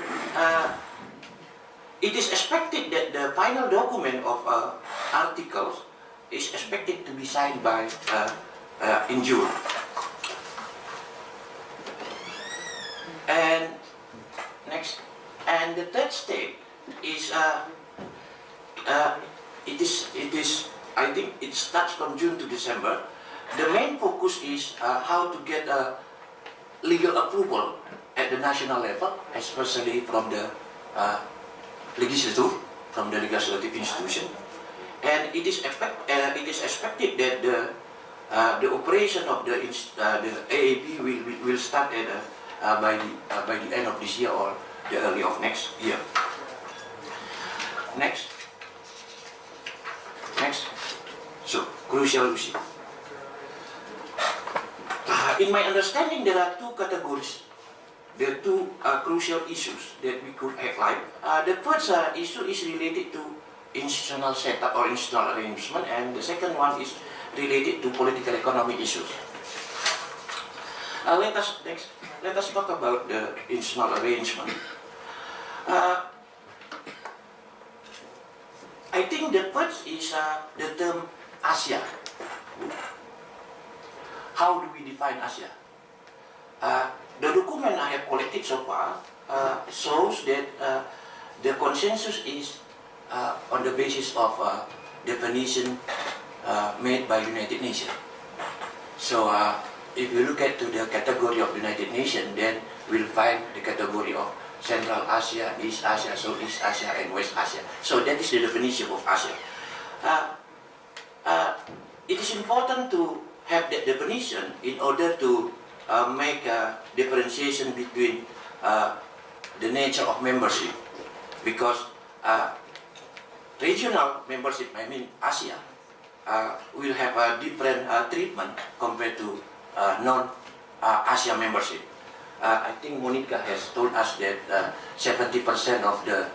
it is expected that the final document of articles is expected to be signed by in June. And next, and the third step is I think it starts from June to December. The main focus is how to get legal approval at the national level, especially from the legislative, from the legislative institution. And it is expected that the operation of the AIIB will start at by the end of this year or the early of next year. Next. So crucial issue. In my understanding, there are 2 categories. There are 2 crucial issues that we could highlight. The first issue is related to institutional setup or institutional arrangement, and the second one is related to political economic issues. Let us talk about the institutional arrangement. I think the first is the term ASEAN. How do we define ASEAN? The document I have collected so far shows that the consensus is on the basis of definition made by United Nations. So if you look at the category of United Nations, then we'll find the category of Central Asia, East Asia, Southeast Asia, and West Asia. So that is the definition of ASEAN. It is important to have that definition in order to make a differentiation between the nature of membership, because regional membership, I mean ASEAN, will have a different treatment compared to non-ASEAN membership. I think Monica has told us that 70% of the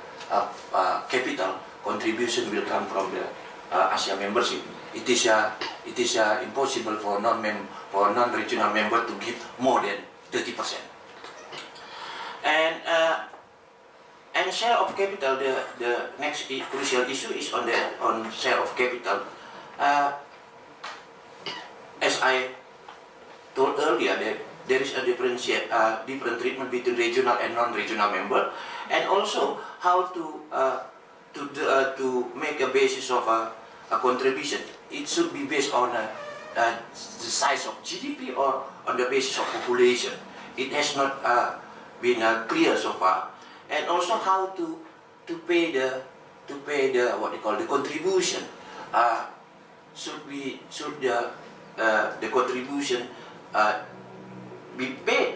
capital contribution will come from the ASEAN membership. It is impossible for non-regional member to give more than 30%. And share of capital. The next crucial issue is on share of capital. as I told earlier, that there is a different treatment between regional and non-regional member, and also how to make a basis of a contribution. It should be based on the size of GDP or on the basis of population. It has not been clear so far, and also how to pay the what they call the contribution. Should the contribution be paid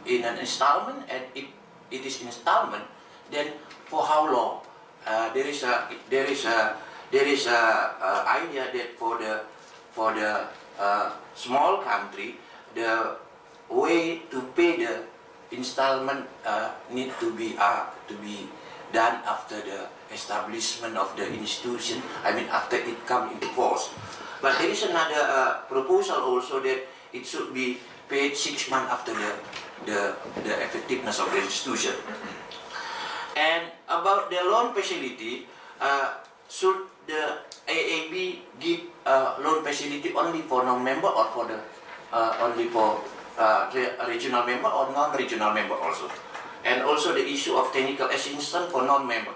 in an installment, and if it is installment, then for how long? There is a idea that for the small country, the way to pay the installment need to be done after the establishment of the institution. I mean, after it comes into force. But there is another proposal also that it should be paid 6 months after the effectiveness of the institution. And about the loan facility, should the AIIB give loan facility only for non-member, or for the only for regional member or non-regional member also? And also the issue of technical assistance for non-member.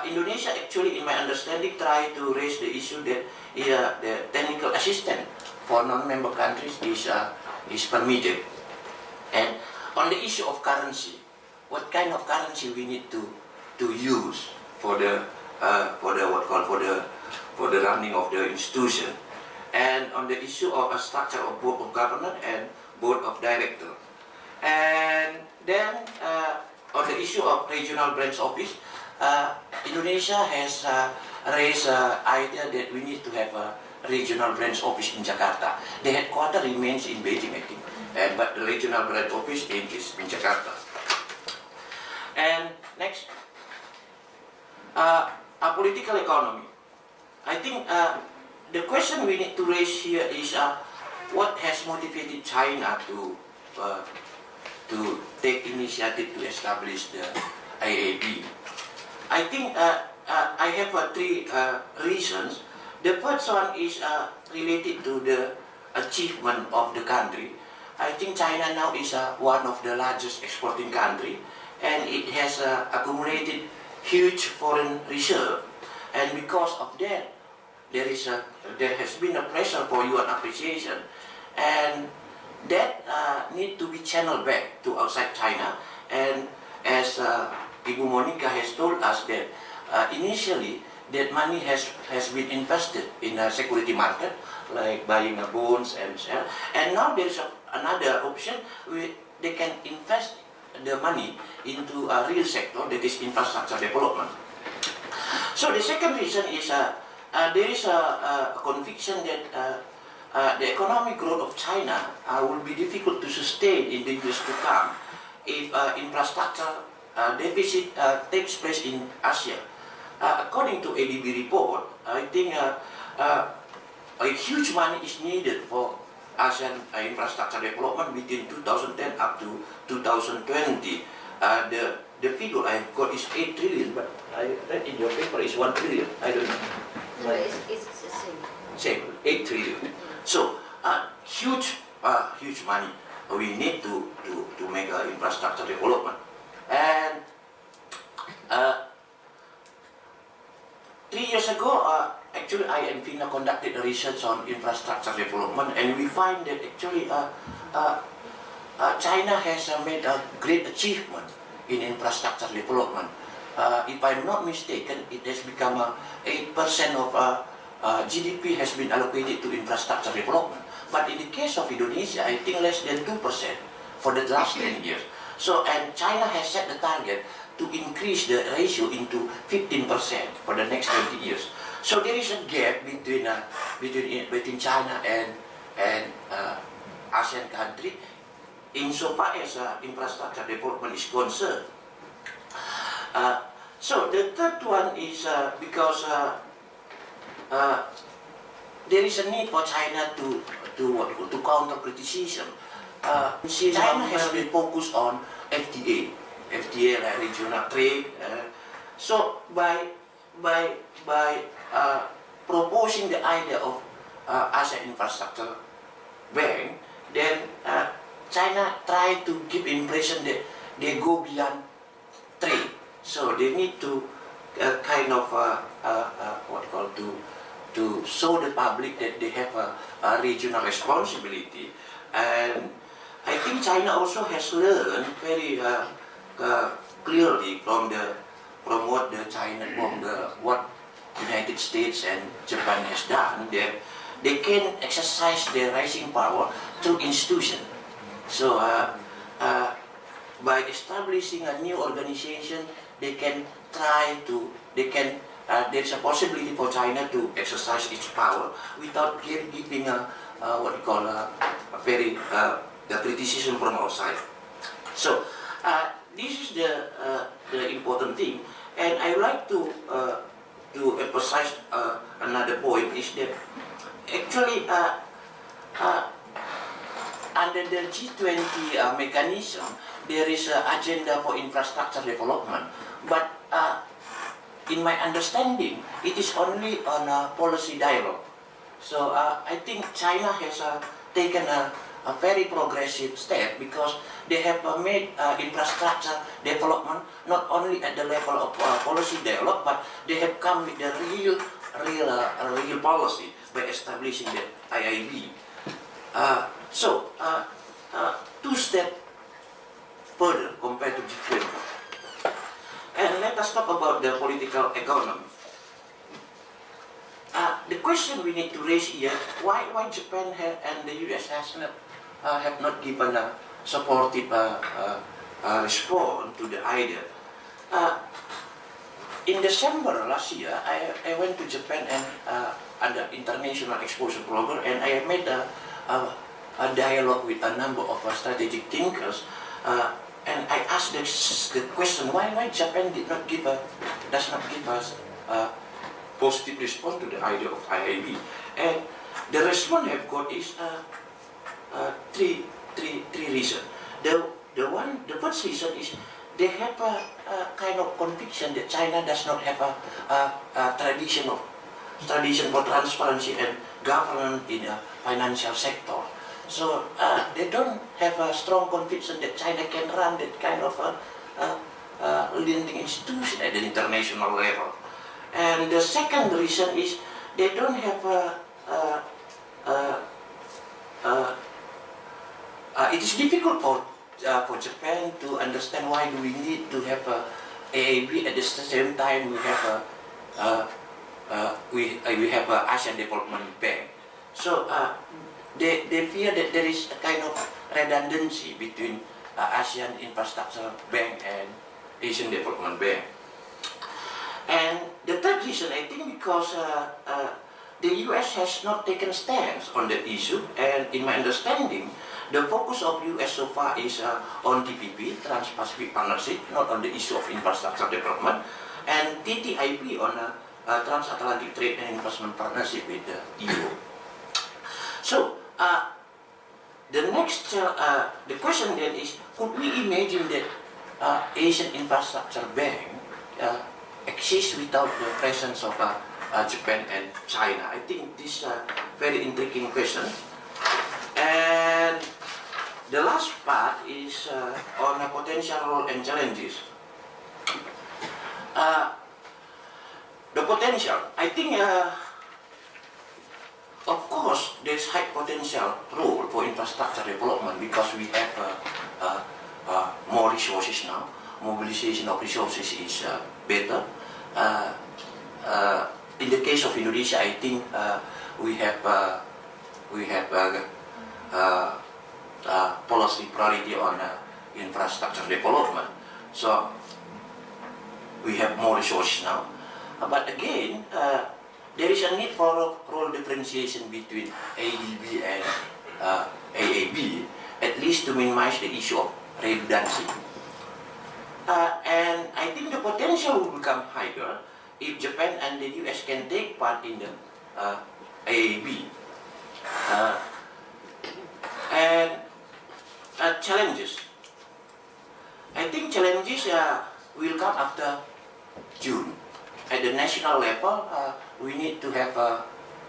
Indonesia actually, in my understanding, tried to raise the issue that the technical assistance for non-member countries is permitted. And on the issue of currency, what kind of currency we need to use for the running of the institution, and on the issue of a structure of board of governors and board of directors, and then on the issue of regional branch office, Indonesia has raised the idea that we need to have a regional branch office in Jakarta. The headquarters remains in Beijing, I think, but the regional branch office is in Jakarta. And next, a political economy. I think the question we need to raise here is what has motivated China to take initiative to establish the AIIB. I think I have 3 reasons. The first one is related to the achievement of the country. I think China now is one of the largest exporting country, and it has accumulated huge foreign reserve, and because of that, there has been a pressure for yuan appreciation, and that need to be channeled back to outside China. And as Ibu Monica has told us that initially that money has been invested in a security market, like buying bonds and sell, and now there is another option where they can invest the money into a real sector, that is infrastructure development. So the second reason is there is a conviction that the economic growth of China will be difficult to sustain in the years to come if infrastructure deficit takes place in Asia. According to ADB report, I think a huge money is needed for ASEAN infrastructure development between 2010 up to 2020. The figure I got is 8 trillion, but I read in your paper is 1 trillion. I don't know. So it's the same. Same, 8 trillion. So huge money we need to make infrastructure development. And 3 years ago, actually I and Fina conducted a research on infrastructure development, and we find that actually China has made a great achievement in infrastructure development. If I'm not mistaken, it has become 8% of GDP has been allocated to infrastructure development. But in the case of Indonesia, I think less than 2% for the last 10 years. So, and China has set the target to increase the ratio into 15% for the next 20 years. So there is a gap between China and ASEAN country insofar as infrastructure development is concerned. So the third one is because there is a need for China to counter criticism. China has been focused on FTA like regional trade. So by proposing the idea of ASEAN infrastructure bank, then China tried to give impression that they go beyond trade. So they need to kind of to show the public that they have a regional responsibility. And I think China also has learned very clearly from what United States and Japan has done, that they can exercise their rising power through institutions. So by establishing a new organization, there's a possibility for China to exercise its power without giving the criticism from outside. So this is the important thing, and I would like to emphasize another point is that actually under the G20 mechanism, there is an agenda for infrastructure development, but in my understanding, it is only on a policy dialogue. So I think China has taken a very progressive step, because they have made infrastructure development not only at the level of policy dialogue, but they have come with the real policy by establishing the AIIB. So two steps further compared to G20. And let us talk about the political economy. The question we need to raise here: why Japan and the US have not given a supportive response to the idea? In December last year, I went to Japan and under international exposure program, and I made a dialogue with a number of strategic thinkers. And I asked the question: why Japan does not give us a positive response to the idea of AIIB? And the response I've got is three reasons. The first reason is they have a kind of conviction that China does not have a tradition for transparency and governance in the financial sector. So they don't have a strong conviction that China can run that kind of lending institution at the international level. And the second reason is they don't have it is difficult for Japan to understand why do we need to have AIIB at the same time we have a ASEAN Development Bank. So they fear that there is a kind of redundancy between ASEAN Infrastructure Bank and Asian Development Bank. And the third reason, I think, because the US has not taken stance on the issue, and in my understanding, the focus of US so far is on TPP, Trans-Pacific Partnership, not on the issue of infrastructure development, and TTIP on Transatlantic Trade and Investment Partnership with the EU. So the question then is, could we imagine that Asian Infrastructure Bank exists without the presence of Japan and China? I think this is a very intriguing question. And the last part is on potential role and challenges. The potential, I think, of course, there's high potential role for infrastructure development because we have more resources now. Mobilization of resources is better. In the case of Indonesia, I think we have policy priority on infrastructure development. So we have more resources now. But again, there is a need for role differentiation between AIIB and AAB, at least to minimize the issue of redundancy. And I think the potential will become higher if Japan and the US can take part in the AAB. And challenges. I think challenges will come after June. at the national level, we need to have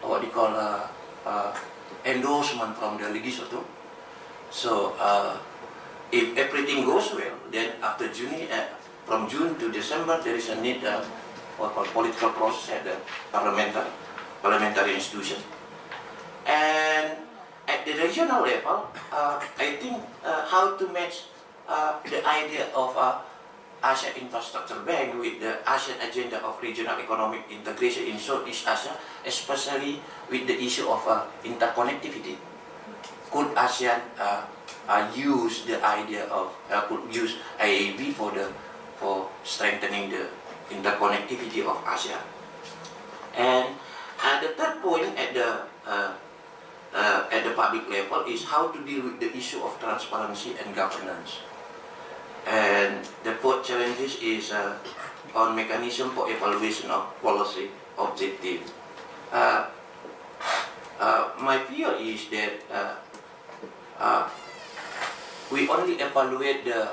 what you call endorsement from the legislature. So if everything goes well, then after June, from June to December, there is a need what called political process at the parliamentary institution. And at the regional level, I think how to match the idea of ASEAN Infrastructure Bank with the ASEAN agenda of regional economic integration in Southeast Asia, especially with the issue of interconnectivity. Could ASEAN use the idea of, could use AIIB for strengthening the interconnectivity of ASEAN? And the third point at the public level is how to deal with the issue of transparency and governance. And the fourth challenges is on mechanism for evaluation of policy objective. My fear is that we only evaluate the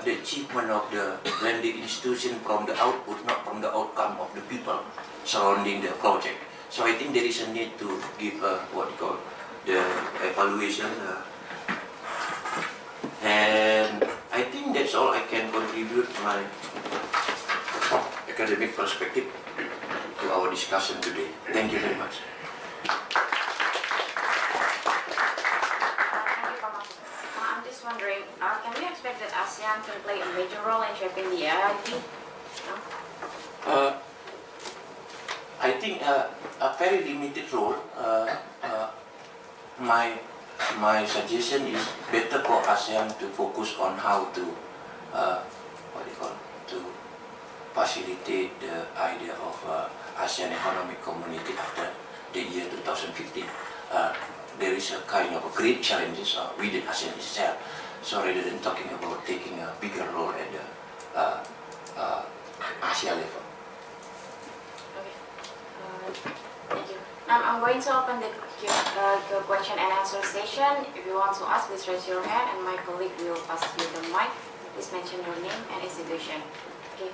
achievement of the blended institution from the output, not from the outcome of the people surrounding the project. So I think there is a need to give what you call the evaluation. And I think that's all I can contribute my academic perspective to our discussion today. Thank you very much. I'm just wondering, can we expect that ASEAN can play a major role in shaping the AIIB? I think a very limited role. My suggestion is better for ASEAN to focus on how to to facilitate the idea of ASEAN Economic Community after the year 2015. There is a kind of a great challenges within ASEAN itself. So rather than talking about taking a bigger role at the ASEAN level. Okay. Thank you. I'm going to open the question and answer session. If you want to ask, please raise your hand and my colleague will pass you the mic. Please mention your name and institution. Okay.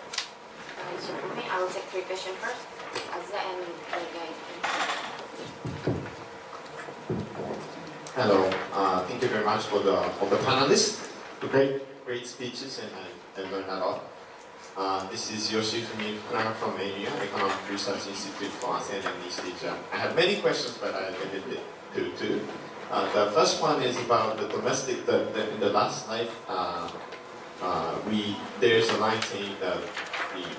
I will take 3 questions first. Azza and Guy. Hello. Thank you very much for all the panelists. Great speeches, and I learned a lot. This is Yoshifumi Fina from AIIB, Economic Research Institute for ASEAN and East Asia. I have many questions, but I'll limit it to 2. The first one is about the domestic. In the last slide, there's a line saying that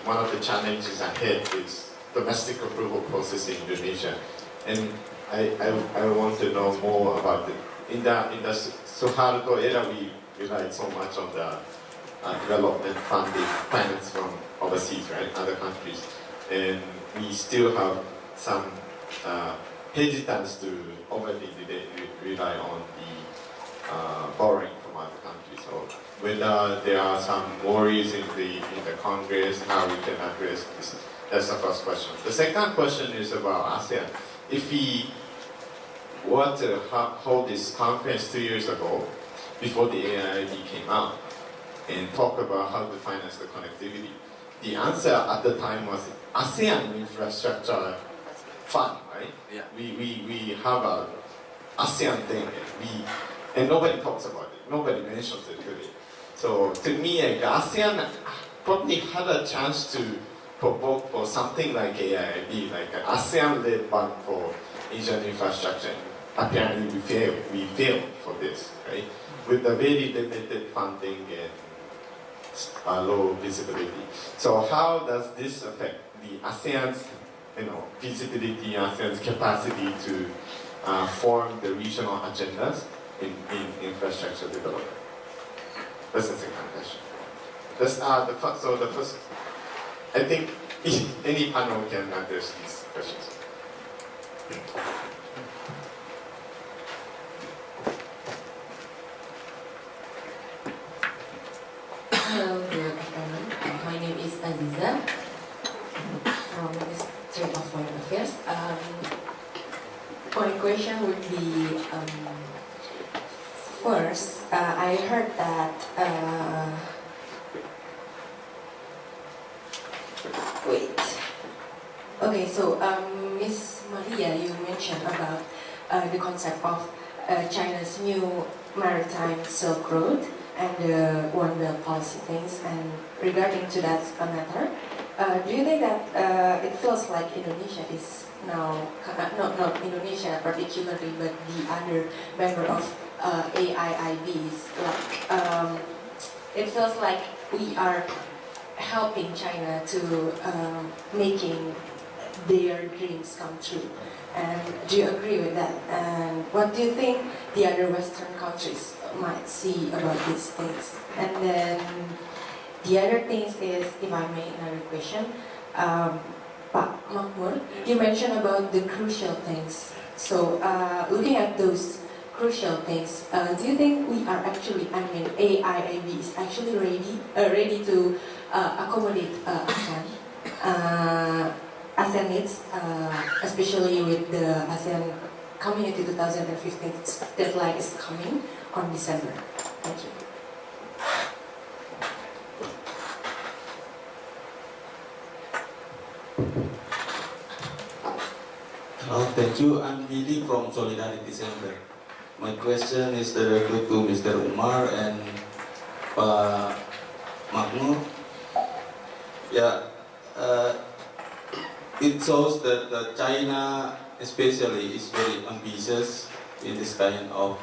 one of the challenges ahead is domestic approval process in Indonesia, and I want to know more about it. In the Suharto era, we relied so much on the development funding, finance from overseas, right, other countries, and we still have some hesitance to overly rely on the borrowing from other countries. So whether there are some worries in the Congress, how we can address this. That's the first question. The second question is about ASEAN. If we were to hold this conference 2 years ago, before the AIIB came out, and talk about how to finance the connectivity, the answer at the time was ASEAN Infrastructure Fund, right? Yeah. We have a ASEAN thing, and nobody talks about it. Nobody mentions it today. So to me, ASEAN probably had a chance to provoke for something like AIIB, like an ASEAN-led fund for Asian infrastructure. Apparently, we failed for this, right? With the very limited funding and low visibility. So how does this affect the ASEAN's, visibility, ASEAN's capacity to form the regional agendas in infrastructure development? That's the second question. So the first, I think any panel can address these questions. Hello, good afternoon. My name is Aziza from the Ministry of Foreign Affairs. My question would be, first, I heard that Okay, so Ms. Maria, you mentioned about the concept of China's new maritime Silk Road and the One Belt policy things. And regarding to that matter, do you think that it feels like Indonesia is now, not Indonesia particularly, but the other member of AIIBs, like it feels like we are helping China to making their dreams come true? And do you agree with that? And what do you think the other Western countries might see about these things? And then the other things is, if I may, another question, Pak Makmur, you mentioned about the crucial things. So looking at those crucial things, do you think we are actually, I mean, AIIB is actually ready to accommodate ASEAN? ASEAN needs, especially with the ASEAN Community 2015 deadline is coming on December. Thank you. Thank you. I'm Billy from Solidarity Center. My question is directed to Mr. Umar and Pak Makmur. Yeah, it shows that China especially is very ambitious in this kind of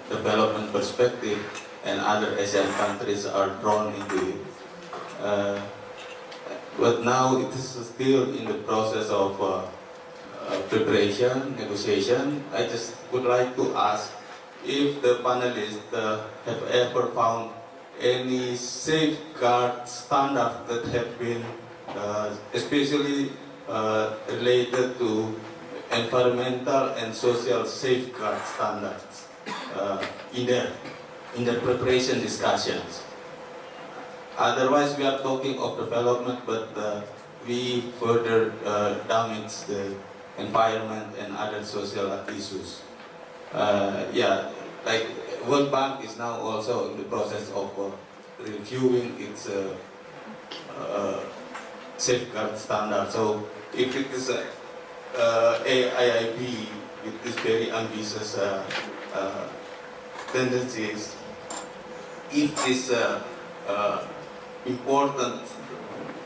development perspective, and other Asian countries are drawn into it. But now it is still in the process of preparation, negotiation. I just would like to ask if the panelists have ever found any safeguard standards that have been especially related to environmental and social safeguard standards in their preparation discussions. Otherwise, we are talking of development, but we further damage the environment and other social issues. Yeah, like World Bank is now also in the process of reviewing its safeguard standard. So if it is AIIB with this very ambitious tendencies, if this important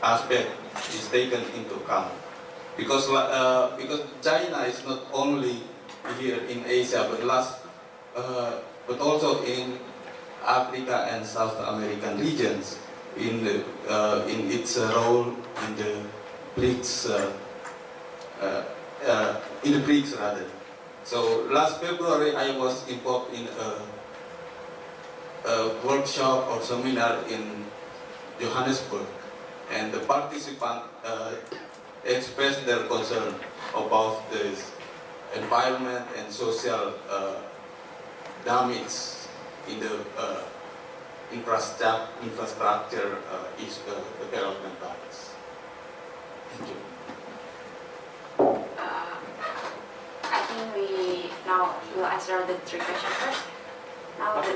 aspect is taken into account, because China is not only here in Asia, but also in Africa and South American regions, in its role in the BRICS, rather. So last February I was involved in a workshop or seminar in Johannesburg, and the participants expressed their concern about this environment and social damage in the infrastructure development plans. Thank you. I think we now will answer the three questions first. Now the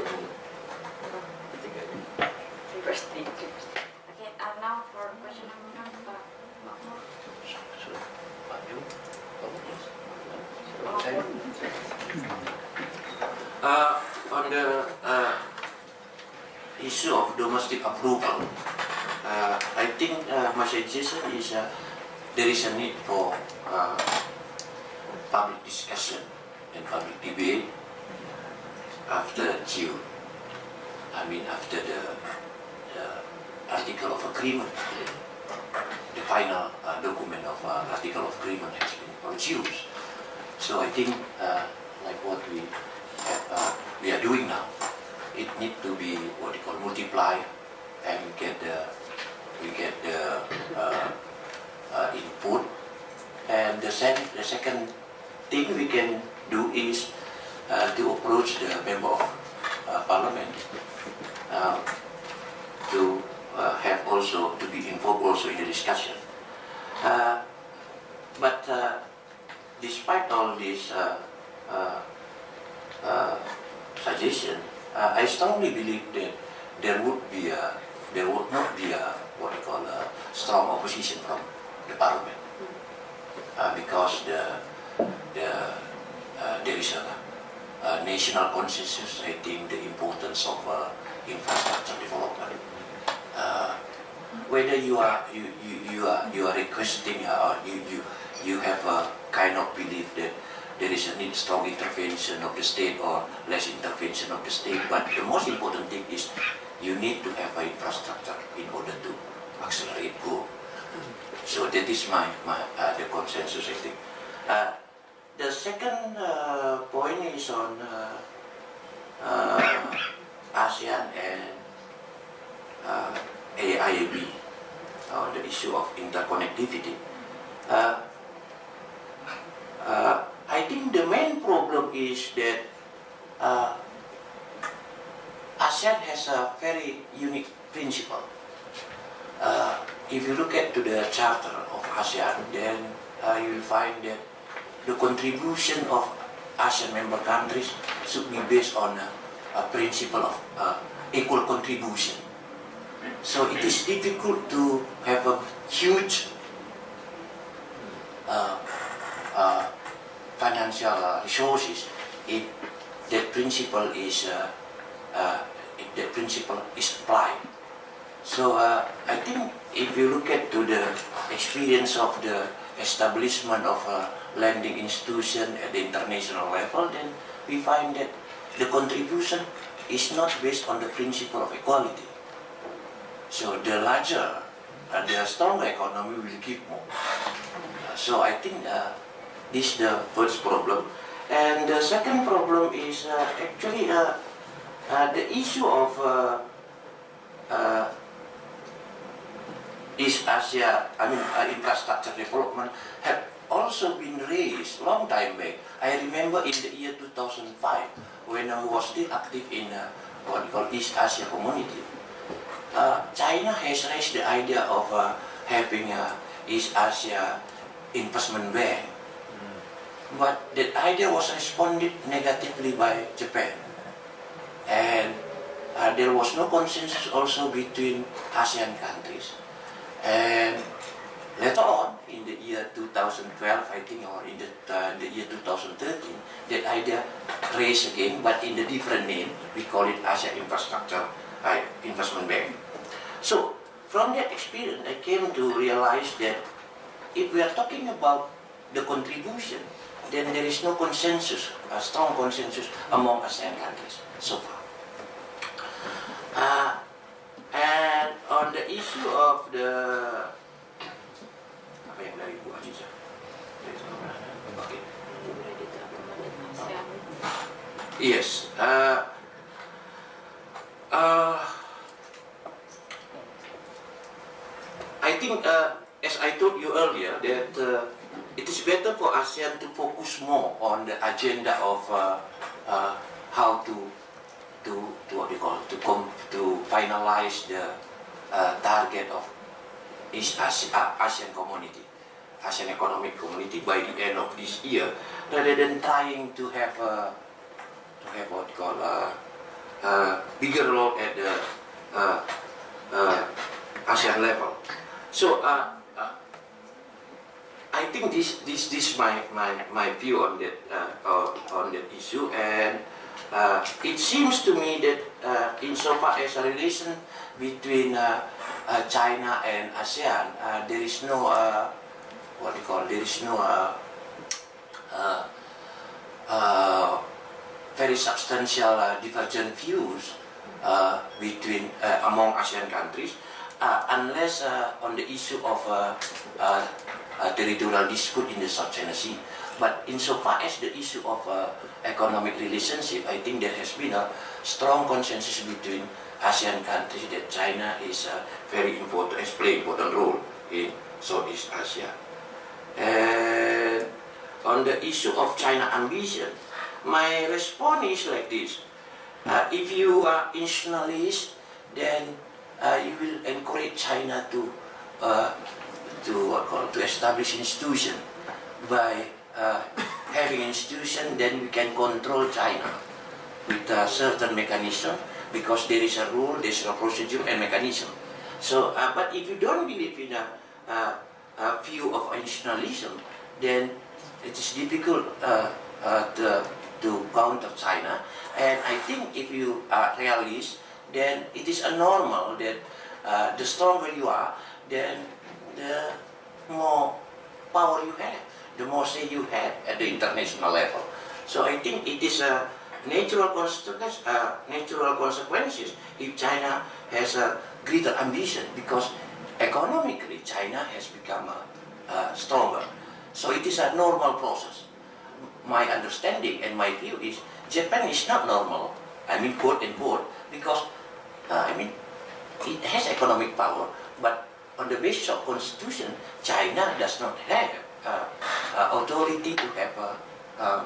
first thing. Okay, now for question number 1, Pak Makmur. On the issue of domestic approval, I think my suggestion is there is a need for public discussion and public debate after June. I mean, after the article of agreement, the final document of article of agreement has been produced. So I think, like what we are doing now, it needs to be what we call multiply, and we get the input. And the second thing we can do is to approach the member of parliament to have also to be involved also in the discussion. But despite all these suggestions, I strongly believe that there would not be a what we call a strong opposition from the parliament. because there is a national consensus. I think the importance of infrastructure development. Whether you are requesting or you have a kind of belief that there is a need strong intervention of the state or less intervention of the state, but the most important thing is you need to have an infrastructure in order to accelerate growth. So that is the consensus, I think. The second point is on ASEAN and AIIB on the issue of interconnectivity. I think the main problem is that ASEAN has a very unique principle. If you look at to the charter of ASEAN, then you will find that the contribution of ASEAN member countries should be based on a principle of equal contribution. So it is difficult to have a huge financial resources if that principle is applied. So I think if you look at to the experience of the establishment of a lending institution at the international level, then we find that the contribution is not based on the principle of equality. So the larger and the stronger economy will give more. So I think this is the first problem. And the second problem is actually the issue of East Asia, infrastructure development have also been raised long time back. I remember in the year 2005 when I was still active in what we call East Asia community. China has raised the idea of having East Asia investment bank, but that idea was responded negatively by Japan, and there was no consensus also between ASEAN countries. And later on, in the year 2012, I think, or in the year 2013, that idea raised again, but in a different name. We call it Asia Infrastructure Investment Bank. So, from that experience, I came to realize that if we are talking about the contribution, then there is no consensus, a strong consensus among ASEAN countries so far. And on the issue of the yes, I think as I told you earlier that it is better for ASEAN to focus more on the agenda of how to what we call to finalize the target of East ASEAN community, ASEAN economic community by the end of this year, rather than trying to have what we call a bigger role at the ASEAN level. So I think this is my view on that issue, and it seems to me that insofar as a relation between China and ASEAN, there is no very substantial divergent views between among ASEAN countries, unless on the issue of territorial dispute in the South China Sea. But insofar as the issue of economic relationship, I think there has been a strong consensus between ASEAN countries that China is very important, has played an important role in Southeast Asia. And on the issue of China ambition, my response is like this: if you are internationalist, then you will encourage China to establish institution. By having institution, then we can control China with a certain mechanism, because there is a rule, there is a procedure and mechanism. So, but if you don't believe in a view of internationalism, then it is difficult to counter China. And I think if you are realist, then it is a normal that the stronger you are, then the more power you have, the more say you have at the international level. So I think it is a natural consequences if China has a greater ambition, because economically China has become stronger. So it is a normal process. My understanding and my view is Japan is not normal, I mean quote unquote, because it has economic power, but on the basis of constitution, China does not have authority to have a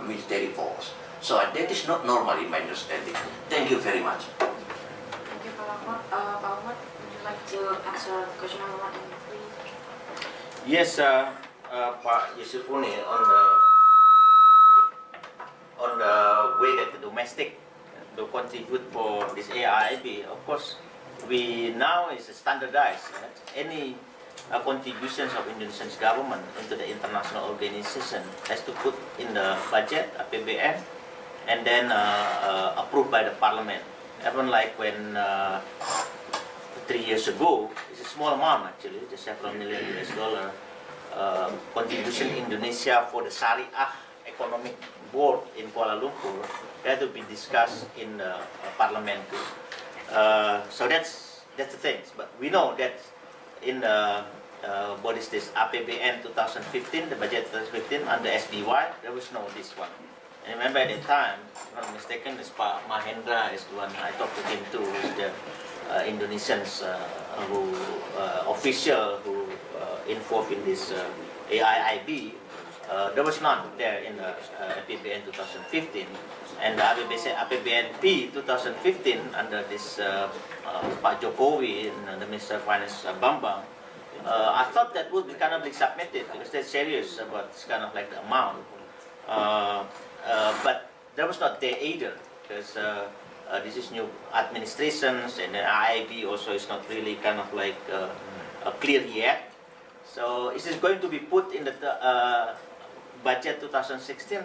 military force. So that is not normal in my understanding. Thank you very much. Thank you, Pak Umar. Pak Umar, would you like to answer question number 1 and 3? Yes, Pak Yusufuni, on the way that the domestic to contribute for this AIIB, of course, we now is standardized. Any contributions of Indonesian government into the international organization has to put in the budget, APBN, and then approved by the parliament. Even like when 3 years ago, it's a small amount actually, just several million US dollar contribution Indonesia for the Syariah Economic Board in Kuala Lumpur, that to be discussed in the parliament too. So that's the thing. But we know that in what is this APBN 2015, the budget 2015 under SBY, there was no this one. And remember at the time, if I'm not mistaken, this Pak Mahendra is the one I talked to him too, is the Indonesians official who involved in this AIIB. There was none there in the APBN 2015, and the APBNP 2015 under this Pak Jokowi and the Minister of Finance Bambang. I thought that would be kind of like submitted because they're serious about this kind of like the amount, but there was not there either because this is new administrations, and the AIIB also is not really kind of like clear yet. So is it going to be put in the budget 2016?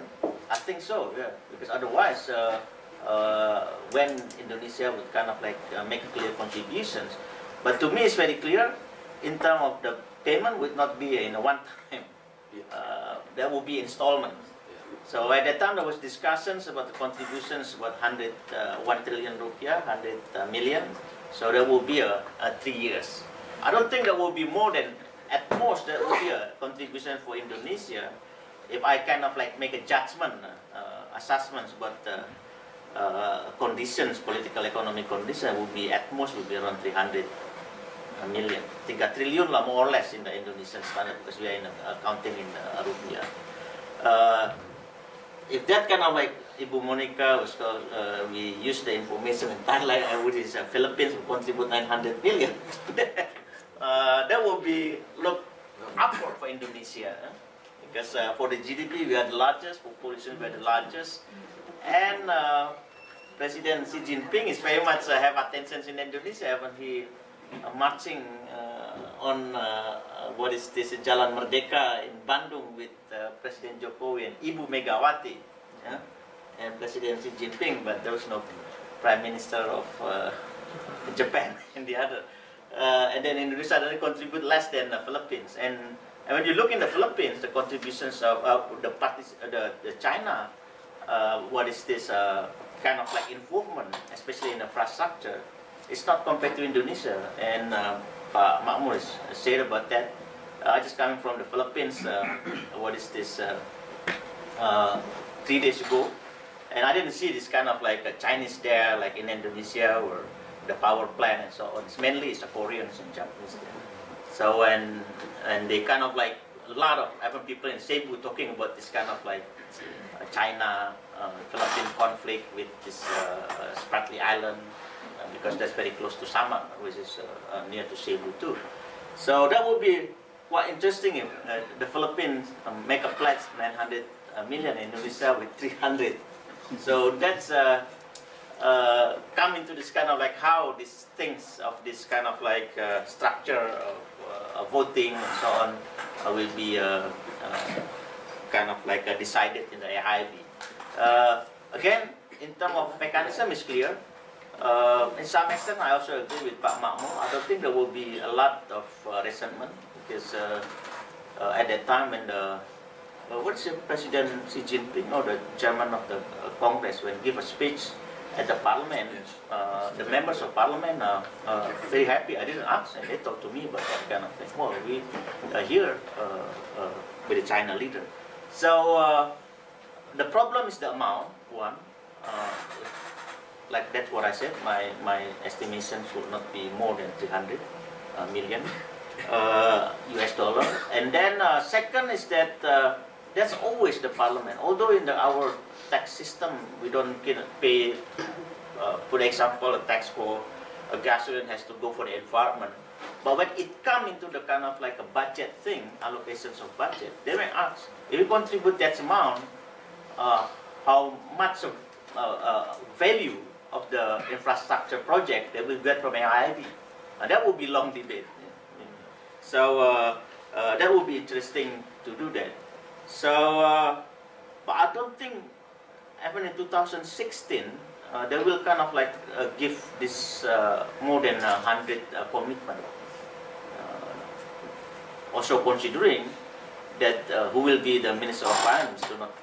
I think so, yeah, because otherwise when Indonesia would kind of like make clear contributions. But to me it's very clear in terms of the payment would not be in a one time, there will be installment. So at that time there was discussions about the contributions about 1 trillion rupiah, 100 million. So there will be a 3 years. I don't think there will be more than, at most there will be a contribution for Indonesia. If I kind of like make a judgment, assessments about the conditions, political economic conditions, will be at most will be around 300 million. 3 trillion lah more or less in the Indonesian standard because we are in counting in rupiah. If that kind of like Ibu Monica was called, we use the information in Thailand, which is Philippines will contribute 900 million. That will be look upward for Indonesia. Because for the GDP we are the largest, population we are the largest, and President Xi Jinping is very much have attention in Indonesia. When he marching on what is this Jalan Merdeka in Bandung with President Jokowi and Ibu Megawati, and President Xi Jinping, but there was no Prime Minister of Japan in the other. And then Indonesia doesn't contribute less than the Philippines. And when you look in the Philippines, the contributions of the China, what is this kind of like involvement, especially in infrastructure, it's not compared to Indonesia. And Pak Makmur said about that. Just coming from the Philippines, what is this 3 days ago, and I didn't see this kind of like a Chinese there, like in Indonesia, or the power plant and so on. It's mainly it's the Koreans and Japanese there. So and they kind of like a lot of people in Cebu talking about this kind of like China Philippine conflict with this Spratly Island because that's very close to Samar, which is near to Cebu too. So that would be quite interesting if the Philippines make a pledge 900 million, Indonesia with 300. So that's come into this kind of like how these things of this kind of like structure of voting and so on will be kind of like decided in the AIIB. Again, in terms of mechanism, is clear. In some extent, I also agree with Pak Makmur. I don't think there will be a lot of resentment because at that time when what's the President Xi Jinping or the chairman of the Congress when give a speech at the Parliament, the members of Parliament are very happy. I didn't ask, and they talked to me about that kind of thing. Well, we are here with the China leader. So the problem is the amount. One, like that's what I said. My estimation should not be more than 300 million US dollar. And then second is that that's always the Parliament. Although in our tax system we don't pay, for example, a tax for a gasoline has to go for the environment. But when it comes into the kind of like a budget thing, allocations of budget, they may ask, if you contribute that amount, how much of value of the infrastructure project that we get from AIIB? That will be long debate. So that would be interesting to do that. So, but I don't think even in 2016 they will kind of like give this more than 100 commitment. Also considering that who will be the Minister of Finance do not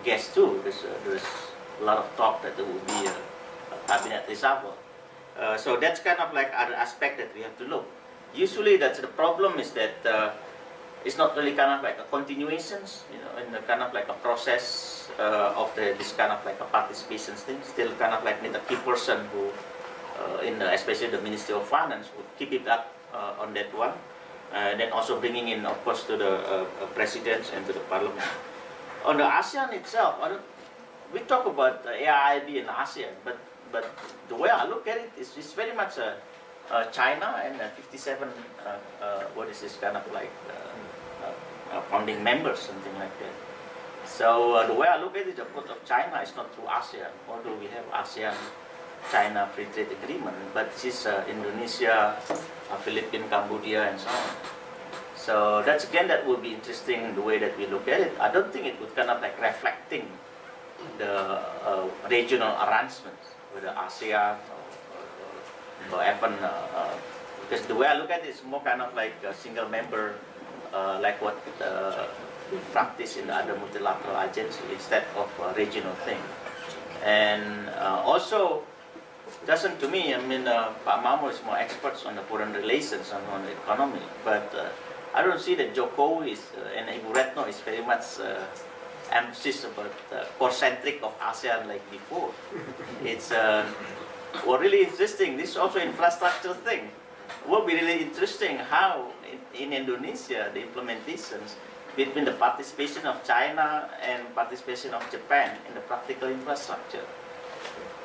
guess too. There's a lot of talk that there will be a cabinet reshuffle. So that's kind of like other aspect that we have to look. Usually that's the problem is that it's not really kind of like a continuations, in the kind of like a process of this kind of like a participation thing. Still kind of like need a key person who, especially the Ministry of Finance, would keep it up on that one. Then also bringing in, of course, to the presidents and to the Parliament. On the ASEAN itself, we talk about AIIB and ASEAN, but the way I look at it is it's very much China and 57, what is this kind of like founding members, something like that. So the way I look at it, the approach of China is not through ASEAN, although we have ASEAN-China free trade agreement, but this is Indonesia, Philippines, Cambodia, and so on. So that's again, that would be interesting the way that we look at it. I don't think it would kind of like reflecting the regional arrangements with the ASEAN or even because the way I look at it is more kind of like a single member, like what we practice in the other multilateral agencies instead of a regional thing. And also, doesn't to me, I mean, Pak Makmur is more experts on the foreign relations and on the economy, but I don't see that Jokowi and Ibu Retno is very much emphasis about core-centric of ASEAN like before. It's really interesting. This is also infrastructure thing. It will be really interesting how in Indonesia the implementations between the participation of China and participation of Japan in the practical infrastructure.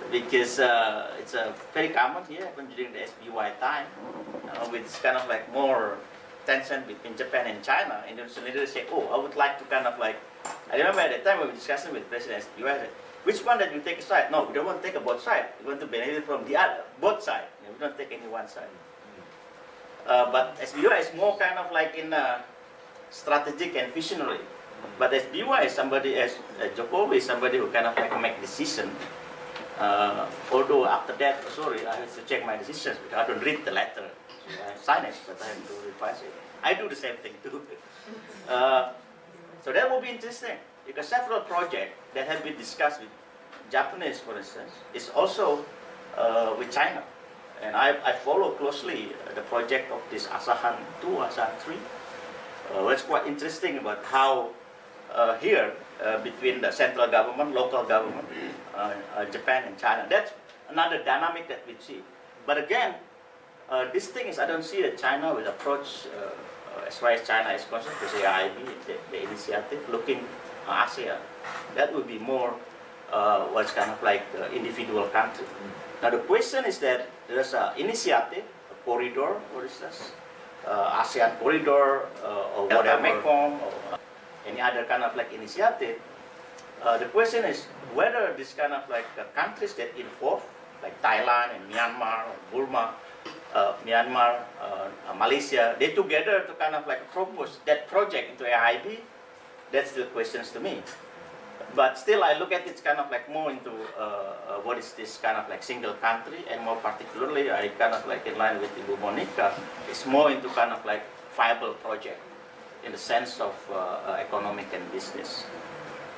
Because it's very common here, even during the SBY time, with this kind of like more tension between Japan and China. Indonesian leaders say, oh, I would like to kind of like, I remember at the time we were discussing with President SBY, which one that you take a side? No, we don't want to take a both side. We want to benefit from the other, both sides. We don't take any one side. But SBY is more kind of like in strategic and visionary. But SBY is somebody, as Jokowi is somebody who kind of like make decision. Although after that, sorry, I have to check my decisions because I don't read the letter. I sign it, but I have to revise it. I do the same thing too. So that will be interesting because several projects that have been discussed with Japanese, for instance, is also with China. And I follow closely the project of this ASEAN 2, ASEAN 3. What's quite interesting about how here, between the central government, local government, Japan and China, that's another dynamic that we see. But again, this thing is, I don't see that China will approach, as far as China is concerned, to say AIIB, the initiative, looking at ASEAN. That would be more what's kind of like individual country. Now the question is that there's an initiative, a corridor, for instance, ASEAN corridor, or whatever, MECOM, or any other kind of like initiative. The question is whether this kind of like countries that involved, like Thailand and Myanmar or Burma, Myanmar, Malaysia, they together to kind of like propose that project into AIIB. That's the questions to me. But still, I look at it kind of like more into what is this kind of like single country, and more particularly, I kind of like in line with Ibu Monica, it's more into kind of like viable project in the sense of economic and business.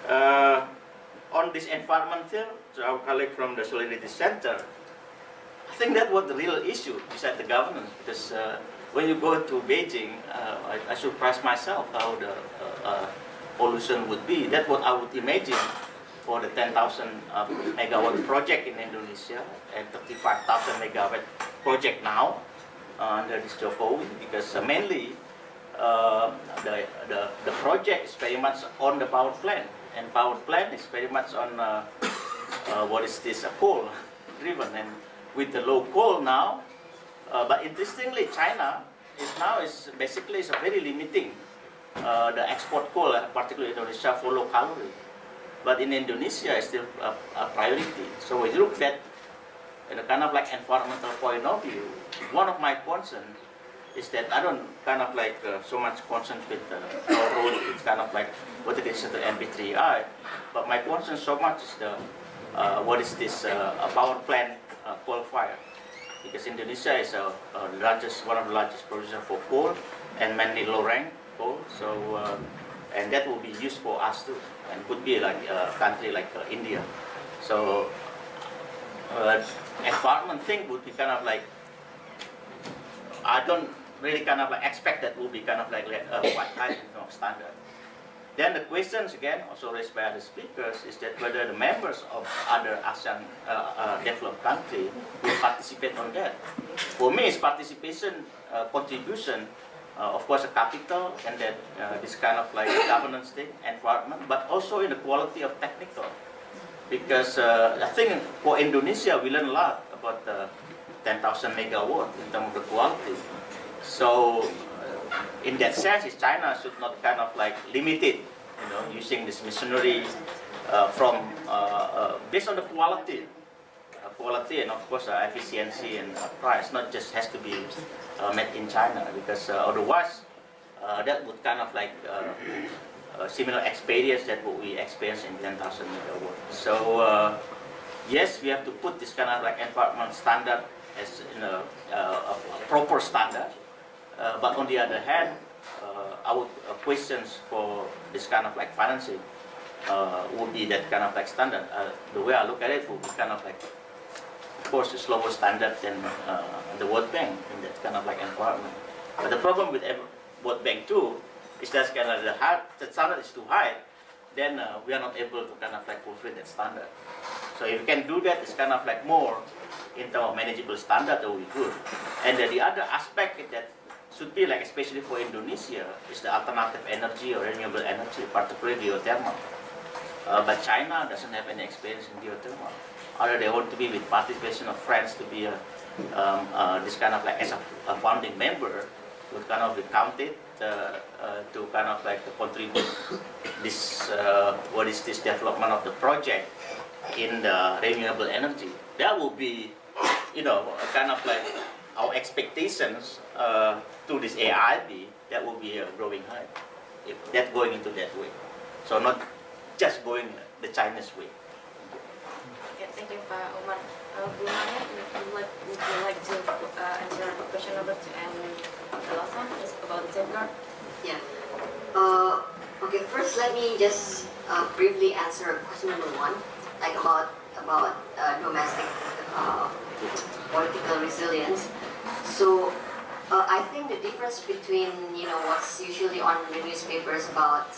On this environment here, so our colleague from the Solidarity Center, I think that was the real issue beside the governance, because when you go to Beijing, I surprised myself how the pollution would be. That's what I would imagine for the 10,000 megawatt project in Indonesia and 35,000 megawatt project now under this Jokowi, because mainly the project is very much on the power plant, and power plant is very much on what is this, coal driven, and with the low coal now. But interestingly, China is basically very limiting the export coal, particularly Indonesia, for low calorie. But in Indonesia, it's still a priority. So when you look at in a kind of like environmental point of view, one of my concerns is that I don't kind of like so much concerned with our road. It's kind of like what it is to the MP3I. But my concern so much is the what is this power plant coal fire, because Indonesia is one of the largest producers for coal, and mainly low rank coal. So and that will be used for us too, and could be like a country like India. So environment thing would be kind of like, I don't really kind of like expect that will be kind of like quite high standard. Then the questions again, also raised by other speakers, is that whether the members of other ASEAN developed countries will participate on that. For me, it's participation, contribution, of course, a capital, and then this kind of like governance thing, environment, but also in the quality of technical. Because I think for Indonesia, we learn a lot about the 10,000 megawatt in terms of the quality. So in that sense, China should not kind of like limit it, using this machinery from based on the quality and of course efficiency and price. Not just has to be made in China, because otherwise that would kind of like similar experience that what we experience in 10,000 megawatt. So yes, we have to put this kind of like environment standard as a proper standard. But on the other hand, our questions for this kind of like financing would be that kind of like standard. The way I look at it would be kind of like, of course, a slower standard than the World Bank in that kind of like environment. But the problem with World Bank too is that kind of the standard is too high, then we are not able to kind of like fulfill that standard. So if you can do that, it's kind of like more in terms of manageable standard, that will be good. And the other aspect is that should be like, especially for Indonesia, is the alternative energy or renewable energy, particularly geothermal. But China doesn't have any experience in geothermal. Either they want to be with participation of friends to be this kind of like as a founding member, would kind of be counted to kind of like to contribute this what is this development of the project in the renewable energy. That will be, kind of like our expectations to this AIIB, that will be growing high, if that going into that way. So not just going the Chinese way. Yeah, thank you, Pak Umar. Bu Maya, would you like to answer question number 2 and the last one is about the safeguard? Yeah. Okay. First, let me just briefly answer question number 1, like about domestic political resilience. So I think the difference between what's usually on the newspapers about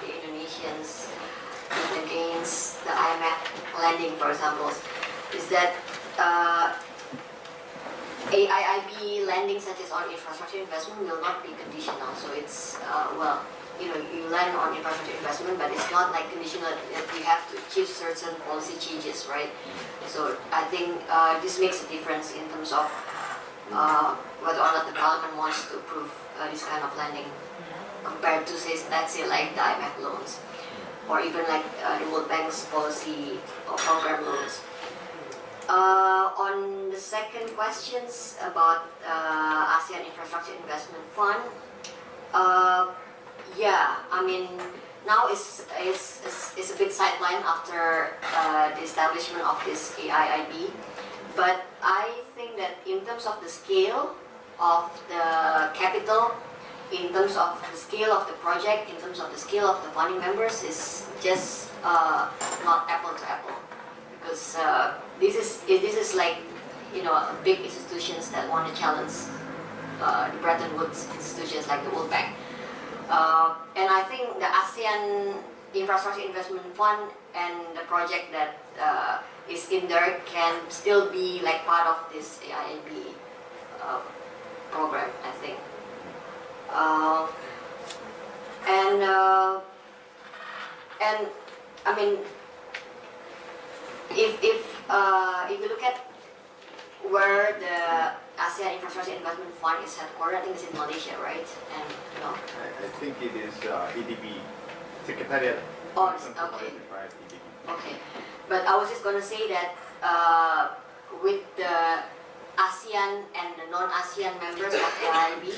the Indonesians against the IMF lending, for example, is that AIIB lending, such as on infrastructure investment, will not be conditional. So it's you lend on infrastructure investment, but it's not like conditional that you have to achieve certain policy changes, right? So I think this makes a difference in terms of whether or not the parliament wants to approve this kind of lending compared to, let's say like the IMF loans, or even like the World Bank's policy or program loans. On the second questions about ASEAN Infrastructure Investment Fund, yeah, I mean, now it's a bit sidelined after the establishment of this AIIB, but I think that in terms of the scale of the capital, in terms of the scale of the project, in terms of the scale of the funding members, is just not apple to apple, because this is like, you know, big institutions that want to challenge the Bretton Woods institutions like the World Bank. And I think the ASEAN Infrastructure Investment Fund and the project that is in there can still be like part of this AIIB program, I think. And I mean, if you look at where the ASEAN Infrastructure Investment Fund is headquartered, I think it's in Malaysia, right? And you know, I think it is EDB Secretariat. oh, okay. Right, EDB. Okay, but I was just going to say that with the ASEAN and the non-ASEAN members of AIIB,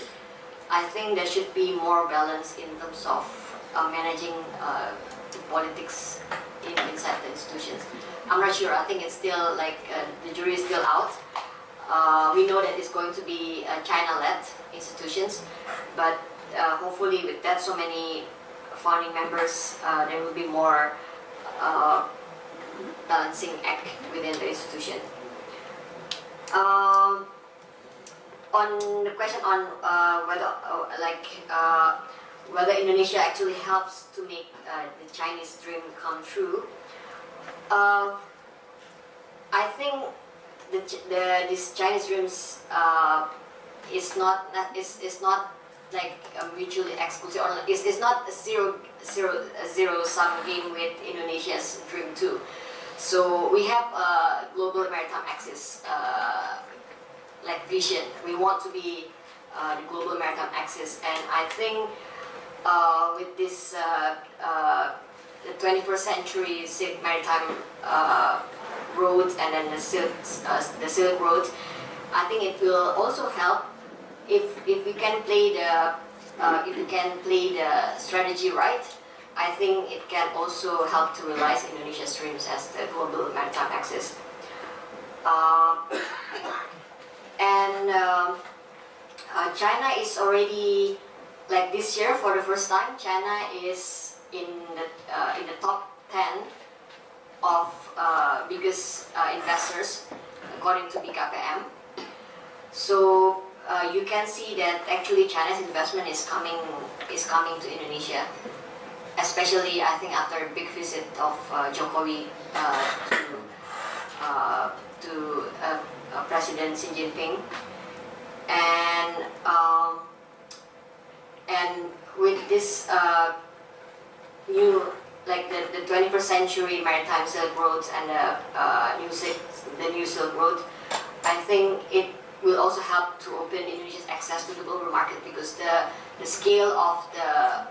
I think there should be more balance in terms of managing the politics inside the institutions. I'm not sure. I think it's still like the jury is still out. We know that it's going to be China-led institutions, but hopefully with that so many founding members, there will be more balancing act within the institution. On the question on whether Indonesia actually helps to make the Chinese dream come true, I think this Chinese dreams is not like mutually exclusive, or it's not a zero-sum game with Indonesia's dream too. So we have a global maritime axis like vision. We want to be the global maritime axis, and I think with this the 21st century maritime road and then the Silk Road, I think it will also help if we can play the strategy right. I think it can also help to realize Indonesia's dreams as the global maritime axis. China is already, like this year for the first time, China is in the top 10 of biggest investors according to BKPM. So you can see that actually China's investment is coming to Indonesia, especially I think after a big visit of Jokowi to President Xi Jinping, and with this new, like the 21st century maritime Silk Road and the new Silk Road, I think it will also help to open Indonesia's access to the global market, because the scale of the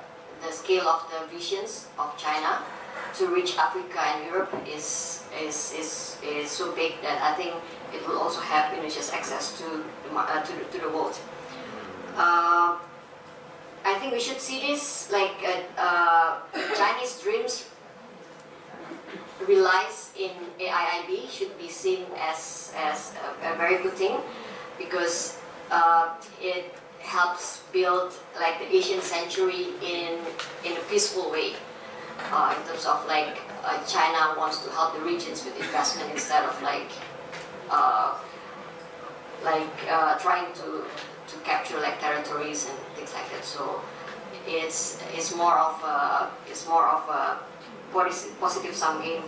visions of China to reach Africa and Europe is so big that I think it will also help Indonesia's access to the world. I think we should see this like Chinese dreams realized in AIIB should be seen as a very good thing, because it helps build like the Asian century in a peaceful way. In terms of like China wants to help the regions with investment instead of trying to capture like territories and things like that. So it's more of a positive sum game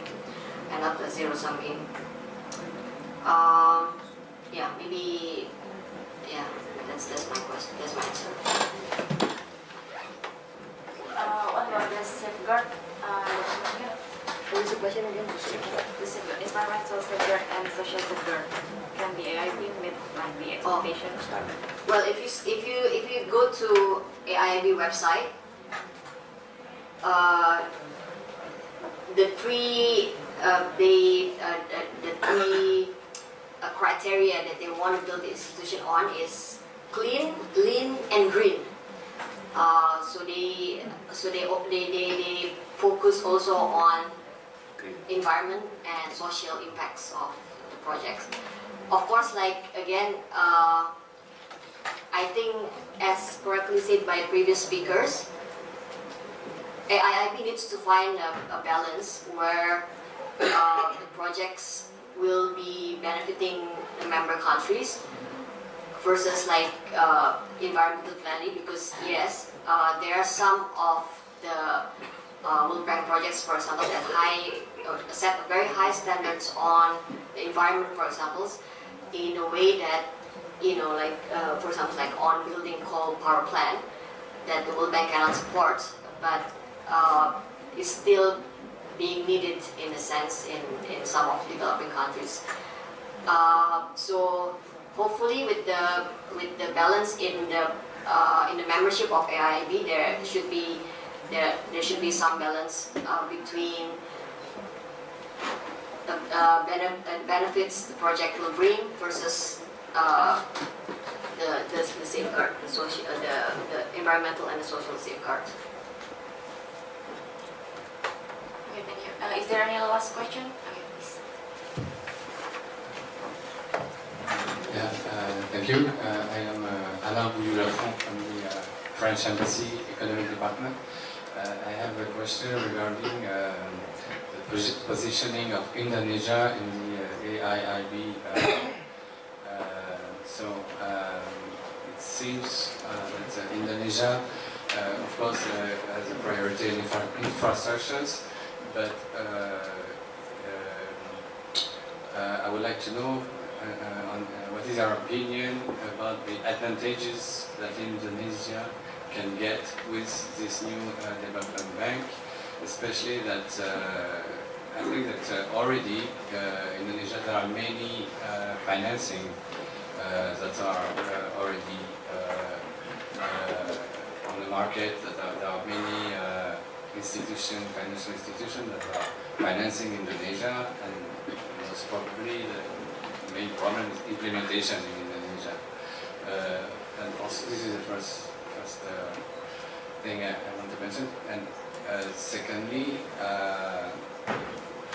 and not a zero sum game. Yeah, maybe. Yeah, that's my question. That's my answer. What about the safeguard? What is the question again? The safeguard, environmental safeguard and social safeguard. Can the AIIB meet like the expectations? Well, if you go to AIIB website, the three criteria that they want to build the institution on is clean, lean, and green. So they focus also on environment and social impacts of the projects. Of course, like again, I think as correctly said by previous speakers, AIIB needs to find a balance where the projects will be benefiting the member countries versus like environmental friendly, because yes, there are some of the World Bank projects, for example, that set very high standards on the environment, for example, in a way that, you know, like for example, like on building coal power plant that the World Bank cannot support, but is still being needed in a sense in some of developing countries. So hopefully with the balance in the membership of AIIB, there should be some balance between the benefits the project will bring versus the safeguard, the environmental and the social safeguard. Okay, thank you. Is there any last question? Okay, please. Yeah, thank you. I am Habibie from the French Embassy Economic Department. I have a question regarding the positioning of Indonesia in the AIIB. It seems that Indonesia, of course, has a priority in infrastructures, but I would like to know what is our opinion about the advantages that Indonesia can get with this new development bank, especially that I think that already in Indonesia there are many financing that are already on the market, that there are many financial institutions that are financing Indonesia, and most probably the main problem is implementation in Indonesia. And also this is the first thing I want to mention. And secondly,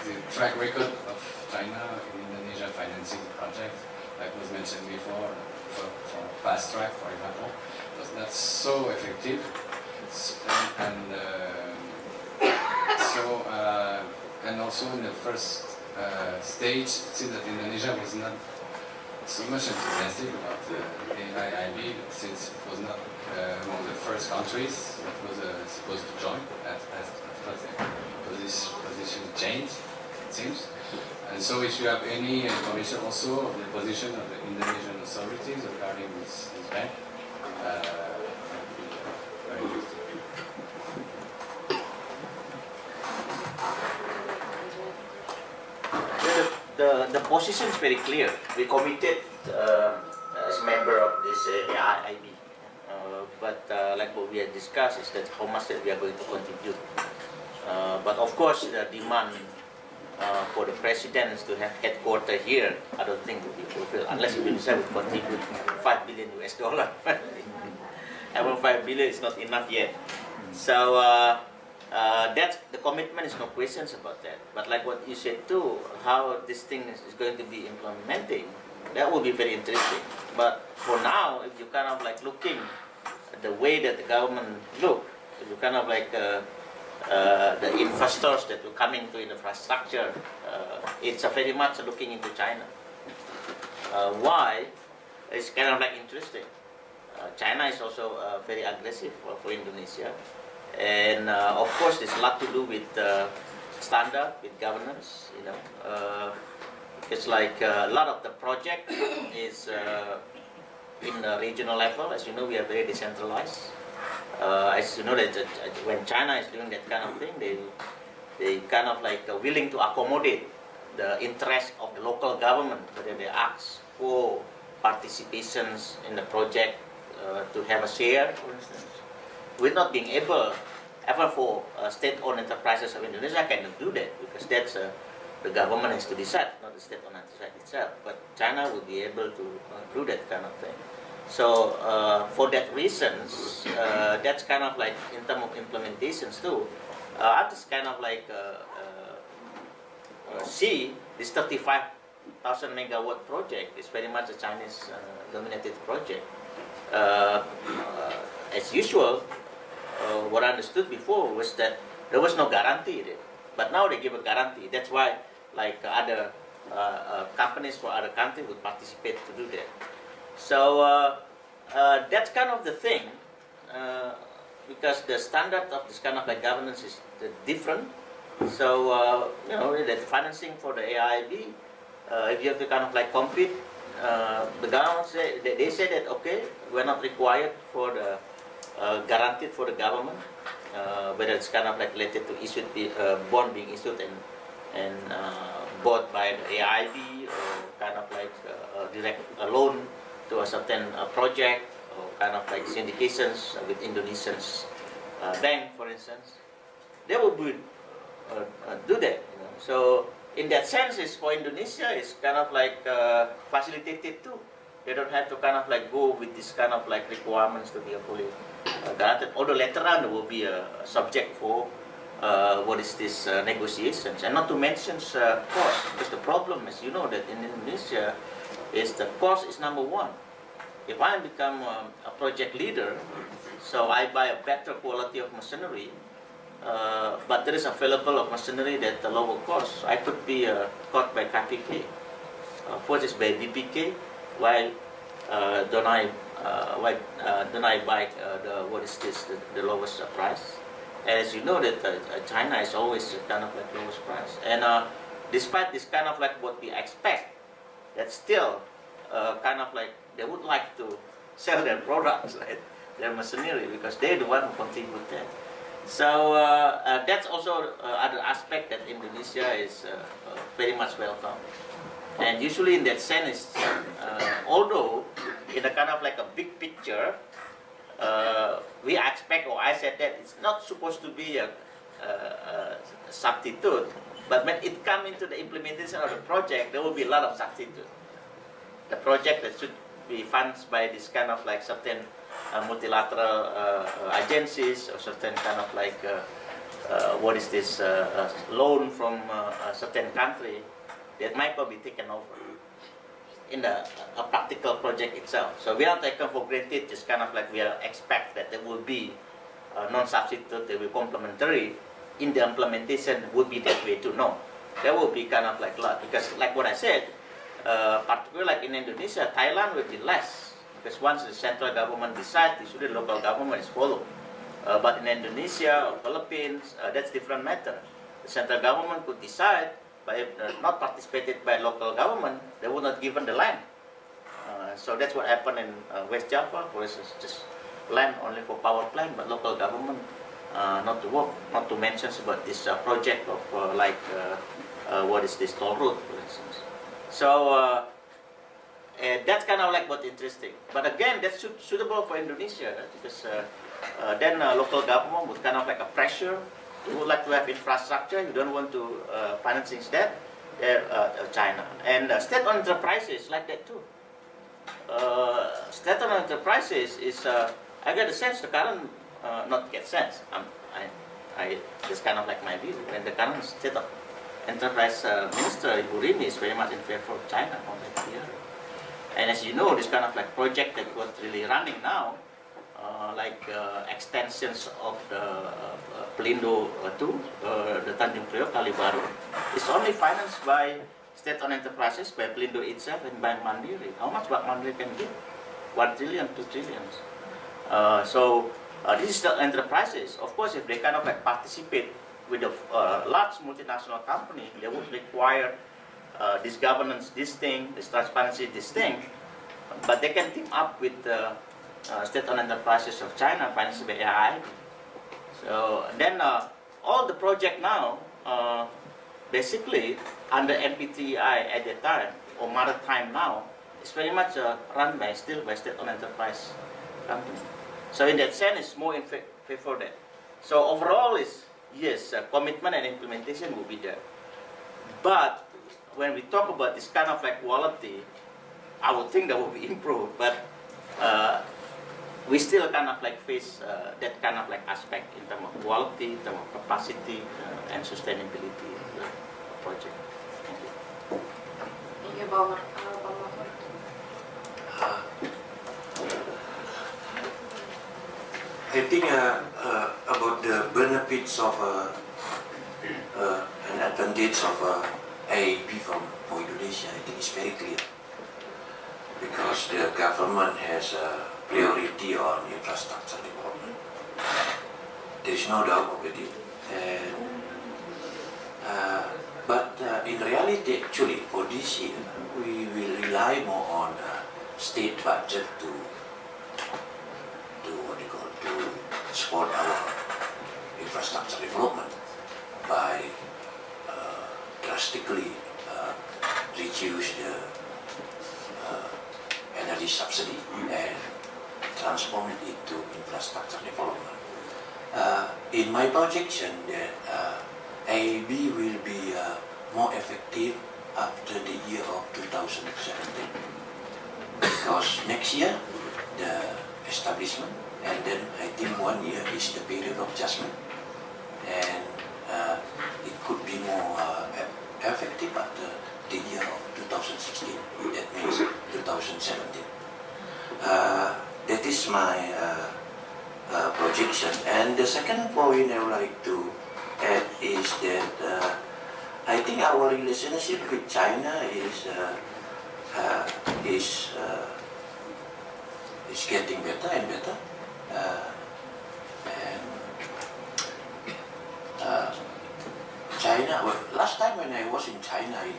the track record of China in Indonesia financing projects, like was mentioned before, for fast track, for example, was not so effective. And also in the first stage, it seems that Indonesia was not so much enthusiastic about the AIIB, since it was not among the first countries that was supposed to join. This position changed, it seems. And so if you have any information also of the position of the Indonesian authorities regarding this bank, that would be very interesting. The position is very clear. We committed as member of this AIIB, but like what we had discussed is that how much that we are going to contribute. But of course, the demand for the presidents to have headquarters here, I don't think will be fulfilled unless Indonesia would contribute $5 billion. Even 5 billion is not enough yet. So that's the commitment, is no questions about that. But like what you said too, how this thing is going to be implemented, that will be very interesting. But for now, if you kind of like looking at the way that the government look, if you kind of like the investors that will come into infrastructure, it's very much looking into China. Why? It's kind of like interesting. China is also very aggressive for Indonesia. And of course, there's a lot to do with standard, with governance. You know, it's like a lot of the project is in the regional level. As you know, we are very decentralized. As you know, that when China is doing that kind of thing, they kind of like willing to accommodate the interest of the local government, whether they ask for participations in the project to have a share, for instance. We're not being able, ever for state-owned enterprises of Indonesia cannot do that, because that's the government has to decide, not the state-owned enterprise itself. But China will be able to do that kind of thing. So for that reasons, that's kind of like in terms of implementations too. I just kind of like see this 35,000 megawatt project is very much a Chinese dominated project. As usual, what I understood before was that there was no guarantee in it, but now they give a guarantee. That's why like other companies for other countries would participate to do that. So that's kind of the thing, because the standard of this kind of like governance is different. So you know, the financing for the AIIB, if you have to kind of like compete, the government they say that okay, we're not required for the guaranteed for the government, whether it's kind of like related to issued bond being issued and bought by the AIIB, or kind of like direct loan to a certain project, or kind of like syndications with Indonesians bank, for instance. They will do that. You know? So in that sense, is for Indonesia, it's kind of like facilitated too. They don't have to kind of like go with this kind of like requirements to be fully guaranteed. Although later on there will be a subject for what is this negotiations, and not to mention cost, because the problem is, you know, that in Indonesia is the cost is number one. If I become a project leader, so I buy a better quality of machinery, but there is available of machinery at a lower cost, I could be caught by KPK. First is by BPK, while don't I buy the lowest price? And as you know that China is always kind of like lowest price. And despite this kind of like what we expect, that still kind of like they would like to sell their products, right? Their machinery, because they're the one who contribute that. So that's also other aspect that Indonesia is very much welcome. And usually in that sense, although in a kind of like a big picture, we expect, or I said that it's not supposed to be a substitute, but when it comes into the implementation of the project, there will be a lot of substitute. The project that should be funded by this kind of like certain multilateral agencies, or certain kind of like what is this loan from a certain country, that might not be taken over in a practical project itself. So we are taken for granted, just kind of like we expect that there will be non-substitute, they will be complementary. In the implementation would be that way too. No, there will be kind of like a lot, because like what I said, particularly like in Indonesia, Thailand will be less, because once the central government decides, usually the local government is followed. But in Indonesia or Philippines, that's different matter. The central government could decide, by not participated by local government, they were not given the land. So that's what happened in West Java, for instance, just land only for power plant, but local government not to work. Not to mention about this project of what is this toll road, for instance. So that's kind of like what's interesting. But again, that's suitable for Indonesia, right? Because then local government would kind of like a pressure. You would like to have infrastructure, you don't want to financing instead, China. And state-owned enterprises like that too. State-owned enterprises is, I get the sense the current, not get sense, it's kind of like my view, when the current state-owned enterprise minister, Ibu Rini, is very much in favor of China compared to the other. And as you know, this kind of like project that was really running now, like extensions of the Pelindo 2, the Tanjung Priok, Kali Baru, is only financed by state-owned enterprises, by Pelindo itself and by Mandiri. How much Bank Mandiri can give? 1 trillion, 2 trillion. So this is the enterprises. Of course, if they kind of like participate with a large multinational company, they would require this governance, this thing, this transparency, this thing, but they can team up with state-owned enterprises of China, financed by AIIB. So then all the project now, basically under MPTI at that time, or maritime now, is very much run by still by state-owned enterprise company. So in that sense, it's more in favor of that. So overall is, yes, commitment and implementation will be there. But when we talk about this kind of like quality, I would think that would be improved, but we still kind of like face that kind of like aspect in terms of quality, in terms of capacity, and sustainability of the project. Thank you. Thank you, Pak Makmur. I think about the benefits of and advantage of AIIB for Indonesia, I think it's very clear, because the government has a priority on infrastructure development. There is no doubt about it. And, but in reality, actually, for this year, we will rely more on state budget to support our infrastructure development by drastically reduce the energy subsidy and transform it into infrastructure development. In my projection, that AIIB will be more effective after the year of 2017, because next year the establishment, and then I think 1 year is the period of adjustment, and it could be more effective after the year of 2016. That means 2017. That is my projection. And the second point I would like to add is that I think our relationship with China is getting better and better. China. Well, last time when I was in China in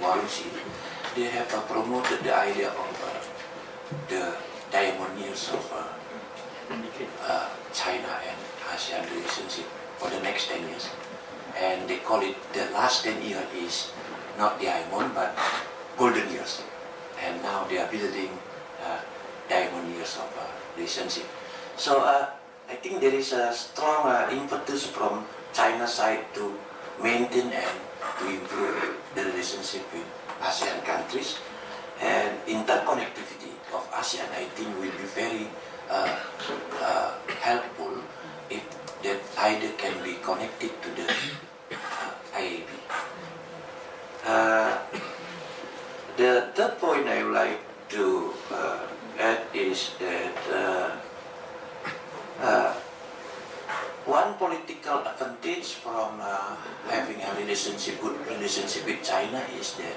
Guangxi, they have promoted the idea of the diamond years of China and ASEAN relationship for the next 10 years, and they call it the last 10 years is not diamond but golden years, and now they are building diamond years of relationship. So I think there is a strong impetus from China's side to maintain and to improve the relationship with ASEAN countries, and interconnectivity of ASEAN I think will be very helpful if that either can be connected to the AIIB. The third point I would like to add is that one political advantage from having a good relationship with China is that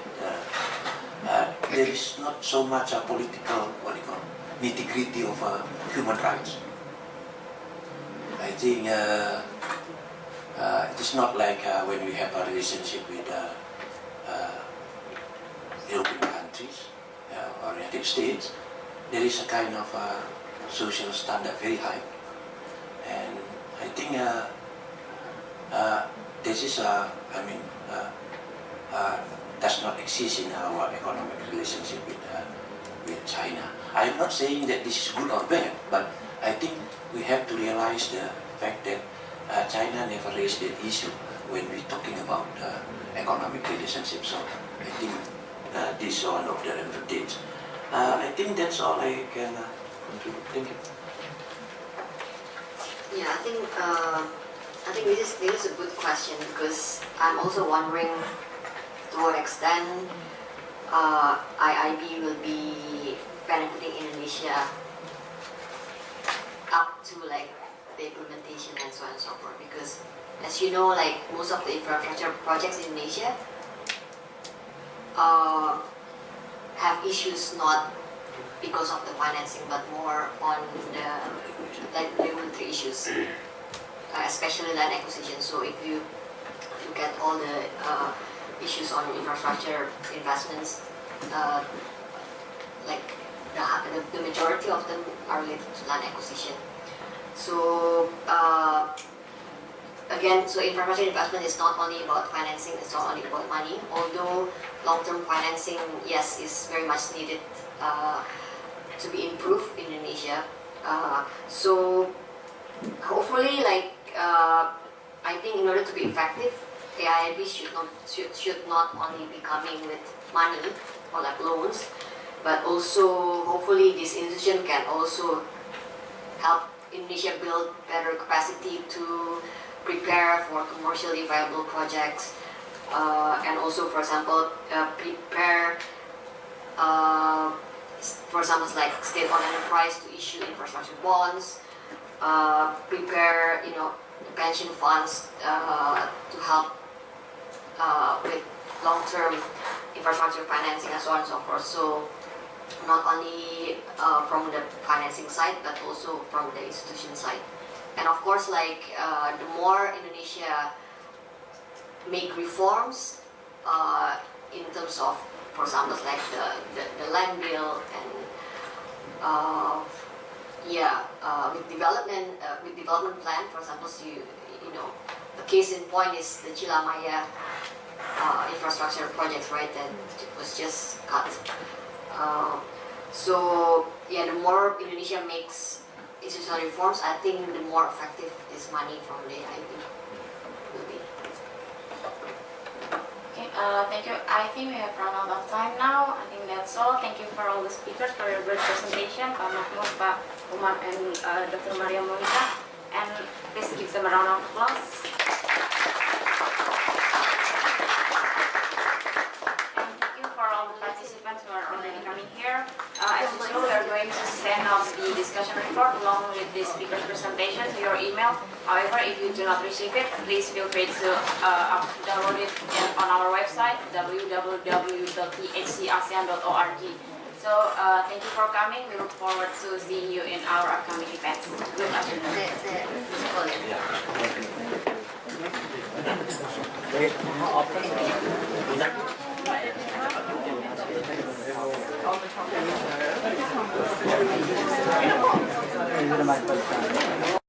there is not so much a political, nitty-gritty of human rights. I think it is not like when we have a relationship with European countries or United States. There is a kind of social standard very high, and I think this is does not exist in our economic relationship with China. I am not saying that this is good or bad, but I think we have to realize the fact that China never raised that issue when we're talking about economic relationship. So I think this is one of the advantages. I think that's all I can contribute. Thank you. Yeah, I think this is a good question, because I'm also wondering to what extent AIIB will be benefiting Indonesia up to like the implementation and so on and so forth. Because as you know, like most of the infrastructure projects in Indonesia have issues not because of the financing, but more on the regulatory issues, especially land acquisition. So if you look at all the issues on infrastructure investments, like the majority of them are related to land acquisition. So again, so infrastructure investment is not only about financing, it's not only about money, although long-term financing, yes, is very much needed to be improved in Indonesia. So hopefully, like I think in order to be effective, AIIB should not only be coming with money or like loans, but also hopefully this institution can also help Indonesia build better capacity to prepare for commercially viable projects, and also, for example, prepare, for example, like state-owned enterprise to issue infrastructure bonds, prepare, pension funds to help with long-term infrastructure financing and so on and so forth. So not only from the financing side, but also from the institution side. And of course, like the more Indonesia make reforms in terms of, for example, like the land bill and with development plan, for example, so the case in point is the Cilamaya infrastructure projects, right? That was just cut. So yeah, the more Indonesia makes institutional reforms, I think the more effective this money from the AIIB will be. Okay, thank you. I think we have run out of time now. I think that's all. Thank you for all the speakers for your great presentation, Pak Makmur, Pak Umar, and Dr. Maria Monica. And please give them a round of applause. Who are already coming here. As usual, we are going to send out the discussion report along with the speaker's presentation to your email. However, if you do not receive it, please feel free to download it on our website, www.thcasean.org. So, thank you for coming. We look forward to seeing you in our upcoming events. Good afternoon. All the